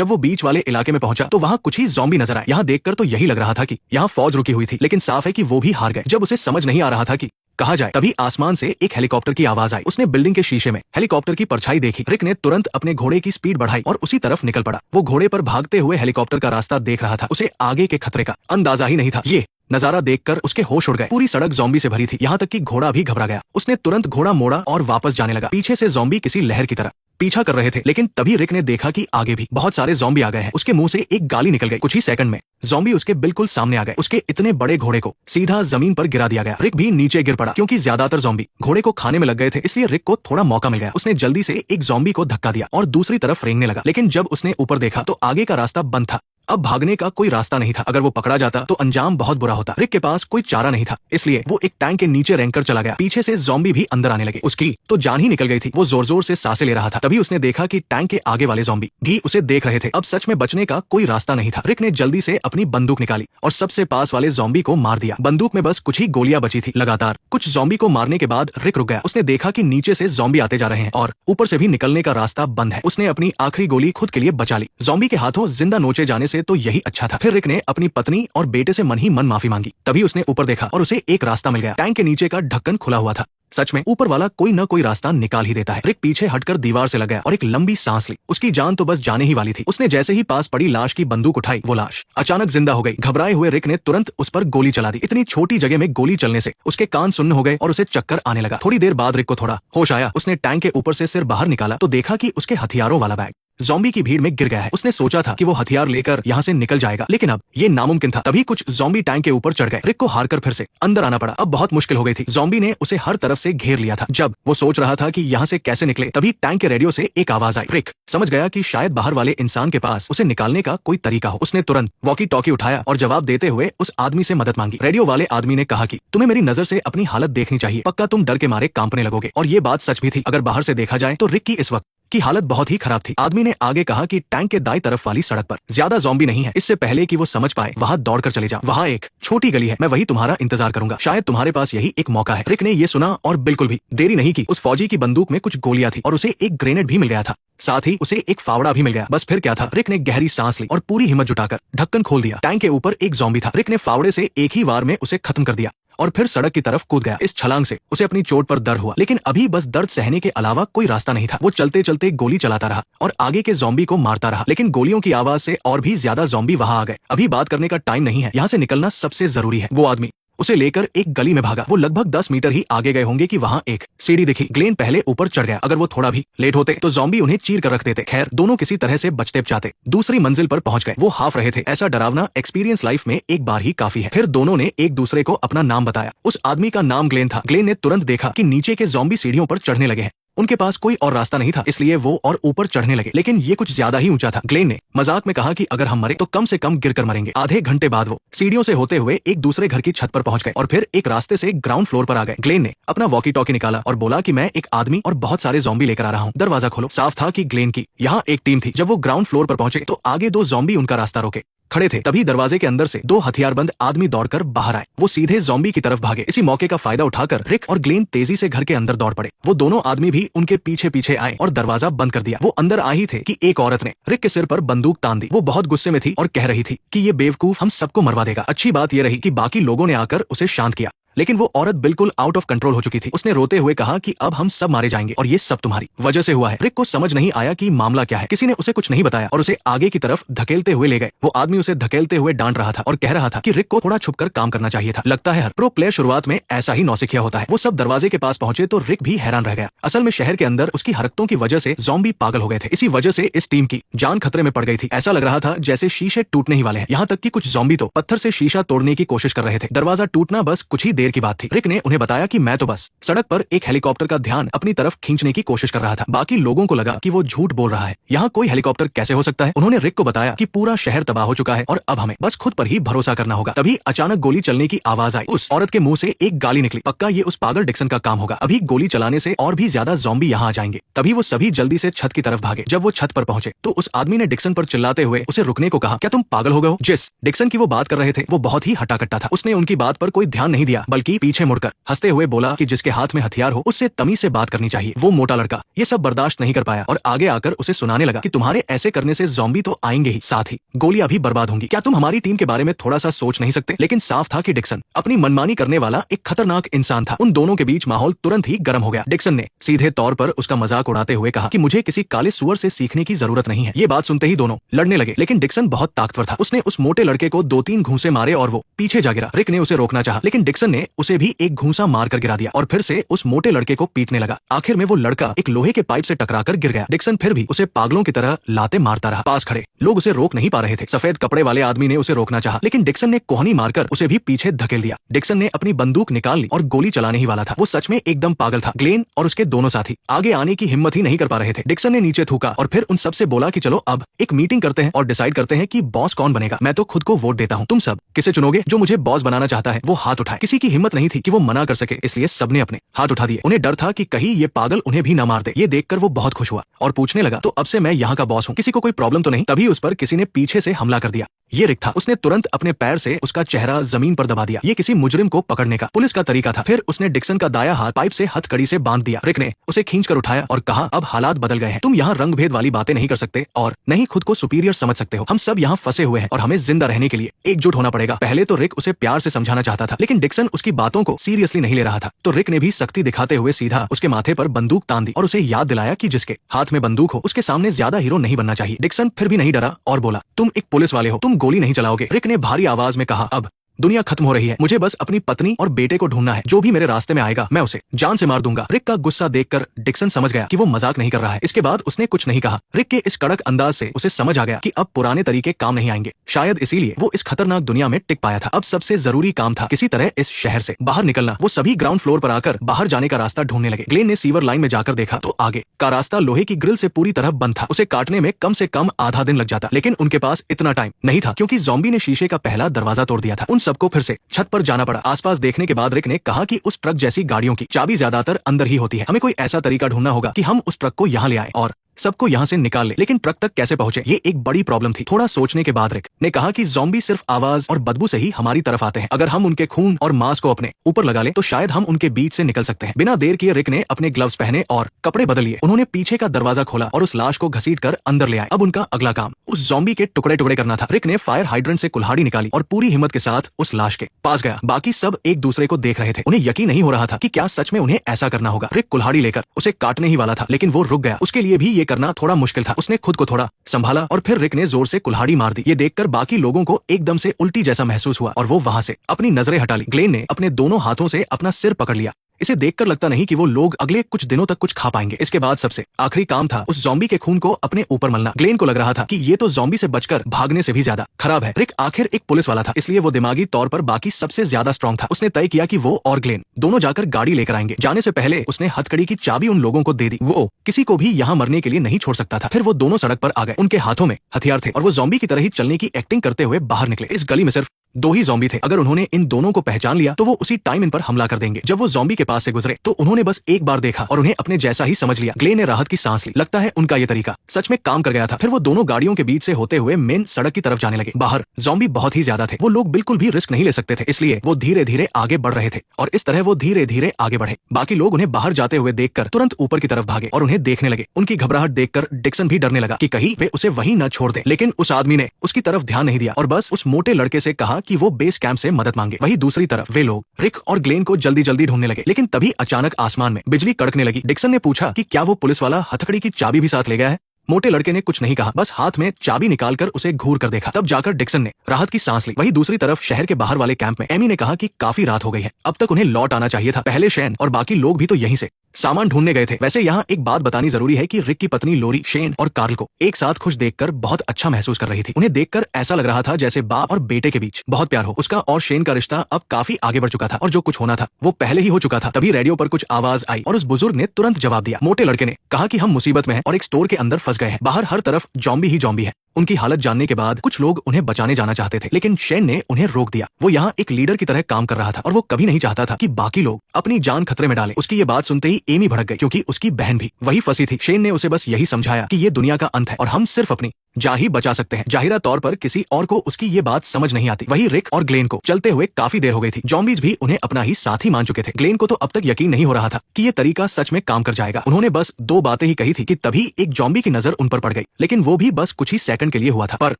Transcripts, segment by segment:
जब वो बीच वाले इलाके में पहुंचा तो वहाँ कुछ ही ज़ॉम्बी नजर आए। यहाँ देखकर तो यही लग रहा था कि यहाँ फौज रुकी हुई थी, लेकिन साफ है कि वो भी हार गए। जब उसे समझ नहीं आ रहा था कि कहा जाए, तभी आसमान से एक हेलीकॉप्टर की आवाज आई। उसने बिल्डिंग के शीशे में हेलीकॉप्टर की परछाई देखी। रिक ने तुरंत अपने घोड़े की स्पीड बढ़ाई और उसी तरफ निकल पड़ा। वो घोड़े पर भागते हुए हेलीकॉप्टर का रास्ता देख रहा था। उसे आगे के खतरे का अंदाजा ही नहीं था। ये नजारा देखकर उसके होश उड़ गए। पूरी सड़क ज़ॉम्बी से भरी थी, यहाँ तक कि घोड़ा भी घबरा गया। उसने तुरंत घोड़ा मोड़ा और वापस जाने लगा। पीछे से ज़ॉम्बी किसी लहर की तरह पीछा कर रहे थे, लेकिन तभी रिक ने देखा कि आगे भी बहुत सारे ज़ॉम्बी आ गए हैं। उसके मुंह से एक गाली निकल गई। कुछ ही सेकंड में ज़ॉम्बी उसके बिल्कुल सामने आ गए। उसके इतने बड़े घोड़े को सीधा जमीन पर गिरा दिया गया। रिक भी नीचे गिर पड़ा। क्योंकि ज्यादातर ज़ॉम्बी घोड़े को खाने में लग गए थे, इसलिए रिक को थोड़ा मौका मिल गया। उसने जल्दी से एक ज़ॉम्बी को धक्का दिया और दूसरी तरफ रेंगने लगा। लेकिन जब उसने ऊपर देखा तो आगे का रास्ता बंद था। अब भागने का कोई रास्ता नहीं था। अगर वो पकड़ा जाता तो अंजाम बहुत बुरा होता। रिक के पास कोई चारा नहीं था, इसलिए वो एक टैंक के नीचे रेंगकर चला गया। पीछे से ज़ॉम्बी भी अंदर आने लगे। उसकी तो जान ही निकल गई थी। वो जोर जोर से सांसें ले रहा था। तभी उसने देखा कि टैंक के आगे वाले ज़ॉम्बी भी उसे देख रहे थे। अब सच में बचने का कोई रास्ता नहीं था। रिक ने जल्दी से अपनी बंदूक निकाली और सबसे पास वाले ज़ॉम्बी को मार दिया। बंदूक में बस कुछ ही गोलियां बची थी। लगातार कुछ ज़ॉम्बी को मारने के बाद रिक रुक गया। उसने देखा कि नीचे से ज़ॉम्बी आते जा रहे हैं और ऊपर से भी निकलने का रास्ता बंद है। उसने अपनी आखिरी गोली खुद के लिए बचा ली। ज़ॉम्बी के हाथों जिंदा नोचे जाने से तो यही अच्छा था। फिर रिक ने अपनी पत्नी और बेटे से मन ही मन माफी मांगी। तभी उसने ऊपर देखा और उसे एक रास्ता मिल गया। टैंक के नीचे का ढक्कन खुला हुआ था। सच में ऊपर वाला कोई न कोई रास्ता निकाल ही देता है। रिक पीछे हटकर दीवार से लग गया और एक लंबी सांस ली। उसकी जान तो बस जाने ही वाली थी। उसने जैसे ही पास पड़ी लाश की बंदूक उठाई, वो लाश अचानक जिंदा हो गई। घबराए हुए रिक ने तुरंत उस पर गोली चला दी। इतनी छोटी जगह में गोली चलने से उसके कान सुन्न हो गए और उसे चक्कर आने लगा। थोड़ी देर बाद रिक को थोड़ा होश आया। उसने टैंक के ऊपर से सिर बाहर निकाला तो देखा कि उसके हथियारों वाला बैग ज़ॉम्बी की भीड़ में गिर गया है। उसने सोचा था कि वो हथियार लेकर यहाँ से निकल जाएगा, लेकिन अब ये नामुमकिन था। तभी कुछ ज़ॉम्बी टैंक के ऊपर चढ़ गए। रिक को हारकर फिर से अंदर आना पड़ा। अब बहुत मुश्किल हो गई थी। ज़ॉम्बी ने उसे हर तरफ से घेर लिया था। जब वो सोच रहा था कि यहाँ से कैसे निकले, तभी टैंक के रेडियो से एक आवाज आई। रिक समझ गया कि शायद बाहर वाले इंसान के पास उसे निकालने का कोई तरीका हो। उसने तुरंत वॉकी टॉकी उठाया और जवाब देते हुए उस आदमी से मदद मांगी। रेडियो वाले आदमी ने कहा कि तुम्हें मेरी नजर से अपनी हालत देखनी चाहिए, पक्का तुम डर के मारे कांपने लगोगे। और ये बात सच भी थी। अगर बाहर से देखा जाए तो रिक की इस वक्त की हालत बहुत ही खराब थी। आदमी ने आगे कहा कि टैंक के दाईं तरफ वाली सड़क पर ज्यादा ज़ॉम्बी नहीं है। इससे पहले कि वो समझ पाए, वहां दौड़कर चले जाओ। वहां एक छोटी गली है, मैं वही तुम्हारा इंतजार करूंगा। शायद तुम्हारे पास यही एक मौका है। रिक ने ये सुना और बिल्कुल भी देरी नहीं की। उस फौजी की बंदूक में कुछ गोलियां थी और उसे एक ग्रेनेड भी मिल गया था। साथ ही उसे एक फावड़ा भी मिल गया। बस फिर क्या था। रिक ने गहरी सांस ली और पूरी हिम्मत जुटाकर ढक्कन खोल दिया। टैंक के ऊपर एक ज़ॉम्बी था। रिक ने फावड़े से एक ही वार में उसे खत्म कर दिया और फिर सड़क की तरफ कूद गया। इस छलांग से उसे अपनी चोट पर दर्द हुआ, लेकिन अभी बस दर्द सहने के अलावा कोई रास्ता नहीं था। वो चलते चलते गोली चलाता रहा और आगे के ज़ॉम्बी को मारता रहा, लेकिन गोलियों की आवाज से और भी ज्यादा ज़ॉम्बी वहां आ गए। अभी बात करने का टाइम नहीं है, यहाँ से निकलना सबसे जरूरी है। वो आदमी उसे लेकर एक गली में भागा। वो लगभग 10 मीटर ही आगे गए होंगे कि वहां एक सीढ़ी दिखी। ग्लेन पहले ऊपर चढ़ गया। अगर वो थोड़ा भी लेट होते तो ज़ॉम्बी उन्हें चीर कर रख देते। खैर, दोनों किसी तरह से बचते बचाते दूसरी मंजिल पर पहुंच गए। वो हाफ रहे थे। ऐसा डरावना एक्सपीरियंस लाइफ में एक बार ही काफी है। फिर दोनों ने एक दूसरे को अपना नाम बताया। उस आदमी का नाम ग्लेन था। ग्लेन ने तुरंत देखा कि नीचे के ज़ॉम्बी सीढ़ियों पर चढ़ने लगे हैं। उनके पास कोई और रास्ता नहीं था, इसलिए वो और ऊपर चढ़ने लगे, लेकिन ये कुछ ज्यादा ही ऊंचा था। ग्लेन ने मजाक में कहा कि अगर हम मरे तो कम से कम गिरकर मरेंगे। आधे घंटे बाद वो सीढ़ियों से होते हुए एक दूसरे घर की छत पर पहुंच गए और फिर एक रास्ते से ग्राउंड फ्लोर पर आ गए। ग्लेन ने अपना वॉकी टॉकी निकाला और बोला कि मैं एक आदमी और बहुत सारे ज़ॉम्बी लेकर आ रहा हूँ, दरवाजा खोलो। साफ था कि ग्लेन की यहाँ एक टीम थी। जब वो ग्राउंड फ्लोर पर पहुंचे तो आगे दो ज़ॉम्बी उनका रास्ता रोके खड़े थे। तभी दरवाजे के अंदर से दो हथियारबंद आदमी दौड़कर बाहर आए। वो सीधे ज़ॉम्बी की तरफ भागे। इसी मौके का फायदा उठाकर रिक और ग्लेन तेजी से घर के अंदर दौड़ पड़े। वो दोनों आदमी भी उनके पीछे पीछे आए और दरवाजा बंद कर दिया। वो अंदर आ ही थे कि एक औरत ने रिक के सिर पर बंदूक तान दी। वो बहुत गुस्से में थी और कह रही थी कि ये बेवकूफ हम सबको मरवा देगा। अच्छी बात ये रही कि बाकी लोगों ने आकर उसे शांत किया, लेकिन वो औरत बिल्कुल आउट ऑफ कंट्रोल हो चुकी थी। उसने रोते हुए कहा कि अब हम सब मारे जाएंगे और ये सब तुम्हारी वजह से हुआ है। रिक को समझ नहीं आया कि मामला क्या है। किसी ने उसे कुछ नहीं बताया और उसे आगे की तरफ धकेलते हुए ले गए। वो आदमी उसे धकेलते हुए डांट रहा था और कह रहा था कि रिक को थोड़ा छुपकर काम करना चाहिए था। लगता है हर प्रो प्लेयर शुरुआत में ऐसा ही नौसिखिया होता है। वो सब दरवाजे के पास पहुंचे तो रिक भी हैरान रह गया। असल में शहर के अंदर उसकी हरकतों की वजह से ज़ॉम्बी पागल हो गए थे। इसी वजह से इस टीम की जान खतरे में पड़ गई थी। ऐसा लग रहा था जैसे शीशे टूटने ही वाले हैं। यहाँ तक कि कुछ ज़ॉम्बी तो पत्थर से शीशा तोड़ने की कोशिश कर रहे थे। दरवाजा टूटना बस कुछ ही देर की बात थी। रिक ने उन्हें बताया कि मैं तो बस सड़क पर एक हेलीकॉप्टर का ध्यान अपनी तरफ खींचने की कोशिश कर रहा था। बाकी लोगों को लगा कि वो झूठ बोल रहा है। यहाँ कोई हेलीकॉप्टर कैसे हो सकता है। उन्होंने रिक को बताया कि पूरा शहर तबाह हो चुका है और अब हमें बस खुद पर ही भरोसा करना होगा। तभी अचानक गोली चलने की आवाज आई। उस औरत के मुंह से एक गाली निकली। पक्का ये उस पागल डिक्सन का काम होगा। अभी गोली चलाने से और भी ज्यादा ज़ॉम्बी यहाँ आ जाएंगे। तभी वो सभी जल्दी से छत की तरफ भागे। जब वो छत पर पहुंचे तो उस आदमी ने डिक्सन पर चिल्लाते हुए उसे रुकने को कहा। क्या तुम पागल हो गए हो। जिस डिक्सन की वो बात कर रहे थे वो बहुत ही हट्टा-कट्टा था। उसने उनकी बात पर कोई ध्यान नहीं दिया, बल्कि पीछे मुड़कर हंसते हुए बोला कि जिसके हाथ में हथियार हो उससे तमीज से बात करनी चाहिए। वो मोटा लड़का ये सब बर्दाश्त नहीं कर पाया और आगे आकर उसे सुनाने लगा कि तुम्हारे ऐसे करने से ज़ॉम्बी तो आएंगे ही, साथ ही गोलियां भी बर्बाद होंगी। क्या तुम हमारी टीम के बारे में थोड़ा सा सोच नहीं सकते? लेकिन साफ था कि डिक्सन अपनी मनमानी करने वाला एक खतरनाक इंसान था। उन दोनों के बीच माहौल तुरंत ही गर्म हो गया। डिक्सन ने सीधे तौर पर उसका मजाक उड़ाते हुए कहा कि मुझे किसी काले सुअर से सीखने की जरूरत नहीं है। ये बात सुनते ही दोनों लड़ने लगे, लेकिन डिक्सन बहुत ताकतवर था। उसने उस मोटे लड़के को 2-3 घूंसे मारे और वो पीछे जा गिरा। रिक ने उसे रोकना चाहा, लेकिन डिक्सन ने उसे भी एक घूंसा मारकर गिरा दिया और फिर से उस मोटे लड़के को पीटने लगा। आखिर में वो लड़का एक लोहे के पाइप से टकराकर गिर गया। डिक्सन फिर भी उसे पागलों की तरह लाते मारता रहा। पास खड़े लोग उसे रोक नहीं पा रहे थे। सफेद कपड़े वाले आदमी ने उसे रोकना चाहा, लेकिन डिक्सन ने कोहनी मारकर उसे भी पीछे धकेल दिया। डिक्सन ने अपनी बंदूक निकाल ली और गोली चलाने ही वाला था। वो सच में एकदम पागल था। ग्लेन और उसके दोनों साथी आगे आने की हिम्मत ही नहीं कर पा रहे थे। डिक्सन ने नीचे थूका और फिर उन सबसे बोला कि चलो अब एक मीटिंग करते हैं और डिसाइड करते हैं कि बॉस कौन बनेगा। मैं तो खुद को वोट देता हूँ, तुम सब किसे चुनोगे? जो मुझे बॉस बनाना चाहता है वो हाथ उठाए। किसी की हिम्मत नहीं थी कि वो मना कर सके, इसलिए सबने अपने हाथ उठा दिए। उन्हें डर था कि कहीं ये पागल उन्हें भी न मार दे। ये देखकर वो बहुत खुश हुआ और पूछने लगा, तो अब से मैं यहाँ का बॉस हूँ, किसी को कोई प्रॉब्लम तो नहीं? तभी उस पर किसी ने पीछे से हमला कर दिया। ये रिक था। उसने तुरंत अपने पैर से उसका चेहरा जमीन पर दबा दिया। ये किसी मुजरिम को पकड़ने का पुलिस का तरीका था। फिर उसने डिक्सन का दाया हाथ पाइप से हथकड़ी से बांध दिया। रिक ने उसे खींचकर उठाया और कहा, अब हालात बदल गए हैं। तुम यहाँ रंग भेद वाली बातें नहीं कर सकते और नहीं खुद को सुपीरियर समझ सकते हो। हम सब यहाँ फंसे हुए हैं और हमें जिंदा रहने के लिए एकजुट होना पड़ेगा। पहले तो रिक उसे प्यार से समझाना चाहता था, लेकिन डिक्सन उसकी बातों को सीरियसली नहीं ले रहा था। तो रिक ने भी सख्ती दिखाते हुए सीधा उसके माथे पर बंदूक तान दी और उसे याद दिलाया कि जिसके हाथ में बंदूक हो उसके सामने ज्यादा हीरो नहीं बनना चाहिए। डिक्सन फिर भी नहीं डरा और बोला, तुम एक पुलिस वाले हो, तुम गोली नहीं चलाओगे। रिक ने भारी आवाज में कहा, अब दुनिया खत्म हो रही है, मुझे बस अपनी पत्नी और बेटे को ढूंढना है। जो भी मेरे रास्ते में आएगा मैं उसे जान से मार दूंगा। रिक का गुस्सा देखकर डिक्सन समझ गया कि वो मजाक नहीं कर रहा है। इसके बाद उसने कुछ नहीं कहा। रिक के इस कड़क अंदाज से उसे समझ आ गया कि अब पुराने तरीके काम नहीं आएंगे। शायद इसीलिए वो इस खतरनाक दुनिया में टिक पाया था। अब सबसे जरूरी काम था किसी तरह इस शहर से बाहर निकलना। वो सभी ग्राउंड फ्लोर पर आकर बाहर जाने का रास्ता ढूंढने लगे। ग्लेन ने सीवर लाइन में जाकर देखा तो आगे का रास्ता लोहे की ग्रिल से पूरी तरह बंद था। उसे काटने में कम से कम आधा दिन लग जाता, लेकिन उनके पास इतना टाइम नहीं था क्योंकि ज़ॉम्बी ने शीशे का पहला दरवाजा तोड़ दिया था। उन सबको फिर से छत पर जाना पड़ा। आसपास देखने के बाद रिक ने कहा कि उस ट्रक जैसी गाड़ियों की चाबी ज्यादातर अंदर ही होती है। हमें कोई ऐसा तरीका ढूंढना होगा कि हम उस ट्रक को यहाँ ले आए और सबको यहाँ से निकाल ले। लेकिन ट्रक तक कैसे पहुंचे, ये एक बड़ी प्रॉब्लम थी। थोड़ा सोचने के बाद रिक ने कहा कि ज़ॉम्बी सिर्फ आवाज और बदबू से ही हमारी तरफ आते हैं। अगर हम उनके खून और मांस को अपने ऊपर लगा ले तो शायद हम उनके बीच से निकल सकते हैं। बिना देर किए रिक ने अपने ग्लव्स पहने और कपड़े बदल लिए। उन्होंने पीछे का दरवाजा खोला और उस लाश को घसीटकर अंदर ले आए। अब उनका अगला काम उस ज़ॉम्बी के टुकड़े टुकड़े करना था। रिक ने फायर हाइड्रेंट से कुल्हाड़ी निकाली और पूरी हिम्मत के साथ उस लाश के पास गया। बाकी सब एक दूसरे को देख रहे थे। उन्हें यकीन नहीं हो रहा था कि क्या सच में उन्हें ऐसा करना होगा। रिक कुल्हाड़ी लेकर उसे काटने ही वाला था, लेकिन वो रुक गया। उसके लिए भी ये करना थोड़ा मुश्किल था। उसने खुद को थोड़ा संभाला और फिर रिक ने जोर से कुल्हाड़ी मार दी। ये देखकर बाकी लोगों को एकदम से उल्टी जैसा महसूस हुआ और वो वहां से अपनी नजरें हटा ली। ग्लेन ने अपने दोनों हाथों से अपना सिर पकड़ लिया। इसे देखकर लगता नहीं कि वो लोग अगले कुछ दिनों तक कुछ खा पाएंगे। इसके बाद सबसे आखिरी काम था उस ज़ॉम्बी के खून को अपने ऊपर मलना। ग्लेन को लग रहा था कि ये तो ज़ॉम्बी से बचकर भागने से भी ज्यादा खराब है। रिक आखिर एक पुलिस वाला था, इसलिए वो दिमागी तौर पर बाकी सबसे ज्यादा स्ट्रांग था। उसने तय किया कि वो और ग्लेन दोनों जाकर गाड़ी लेकर आएंगे। जाने से पहले उसने हथकड़ी की चाबी उन लोगों को दे दी। वो किसी को भी यहाँ मरने के लिए नहीं छोड़ सकता था। फिर वो दोनों सड़क पर आ गए। उनके हाथों में हथियार थे और वो ज़ॉम्बी की तरह ही चलने की एक्टिंग करते हुए बाहर निकले। इस गली में सिर्फ 2 ही ज़ॉम्बी थे। अगर उन्होंने इन दोनों को पहचान लिया तो वो उसी टाइम इन पर हमला कर देंगे। जब वो ज़ॉम्बी के पास से गुजरे तो उन्होंने बस एक बार देखा और उन्हें अपने जैसा ही समझ लिया। ग्लेन ने राहत की सांस ली। लगता है उनका ये तरीका सच में काम कर गया था। फिर वो दोनों गाड़ियों के बीच से होते हुए मेन सड़क की तरफ जाने लगे। बाहर ज़ॉम्बी बहुत ही ज्यादा थे। वो लोग बिल्कुल भी रिस्क नहीं ले सकते थे, इसलिए वो धीरे धीरे आगे बढ़ रहे थे और इस तरह वो धीरे धीरे आगे बढ़े। बाकी लोग उन्हें बाहर जाते हुए देखकर तुरंत ऊपर की तरफ भागे और उन्हें देखने लगे। उनकी घबराहट देखकर डिक्सन भी डरने लगा कि कहीं वे उसे वहीं न छोड़ दें। लेकिन उस आदमी ने उसकी तरफ ध्यान नहीं दिया और बस उस मोटे लड़के से कहा कि वो बेस कैंप से मदद मांगे। वहीं दूसरी तरफ वे लोग रिक और ग्लेन को जल्दी जल्दी ढूंढने लगे। लेकिन तभी अचानक आसमान में बिजली कड़कने लगी। डिक्सन ने पूछा कि क्या वो पुलिस वाला हथकड़ी की चाबी भी साथ ले गया है। मोटे लड़के ने कुछ नहीं कहा, बस हाथ में चाबी निकालकर उसे घूर कर देखा। तब जाकर डिक्सन ने राहत की सांस ली। वहीं दूसरी तरफ शहर के बाहर वाले कैंप में एमी ने कहा कि काफी रात हो गई है, अब तक उन्हें लौट आना चाहिए था। पहले शेन और बाकी लोग भी तो यहीं से सामान ढूंढने गए थे। वैसे यहाँ एक बात बतानी जरूरी है कि रिक की पत्नी लोरी शेन और कार्ल को एक साथ खुश देखकर बहुत अच्छा महसूस कर रही थी। उन्हें देखकर ऐसा लग रहा था जैसे बाप और बेटे के बीच बहुत प्यार हो। उसका और शेन का रिश्ता अब काफी आगे बढ़ चुका था और जो कुछ होना था वो पहले ही हो चुका था। तभी रेडियो पर कुछ आवाज आई और उस बुजुर्ग ने तुरंत जवाब दिया। मोटे लड़के ने कहा कि हम मुसीबत में हैं और एक स्टोर के अंदर फंस गए हैं। बाहर हर तरफ ज़ॉम्बी ही ज़ॉम्बी है। उनकी हालत जानने के बाद कुछ लोग उन्हें बचाने जाना चाहते थे, लेकिन शेन ने उन्हें रोक दिया। वो यहाँ एक लीडर की तरह काम कर रहा था और वो कभी नहीं चाहता था कि बाकी लोग अपनी जान खतरे में डालें। उसकी ये बात सुनते ही एमी भड़क गई, क्योंकि उसकी बहन भी वही फंसी थी। शेन ने उसे बस यही समझाया कि ये दुनिया का अंत है और हम सिर्फ अपनी जान ही बचा सकते हैं। जाहिरा तौर पर किसी और को उसकी ये बात समझ नहीं आती। वही रिक और ग्लेन को चलते हुए काफी देर हो गई थी। जॉम्बीज भी उन्हें अपना ही साथी मान चुके थे। ग्लेन को तो अब तक यकीन नहीं हो रहा था कि ये तरीका सच में काम कर जाएगा। उन्होंने बस 2 बातें ही कही थी कि तभी एक जॉम्बी की नजर उन पर पड़ गई, लेकिन वो भी बस कुछ ही सेकंड के लिए हुआ था। पर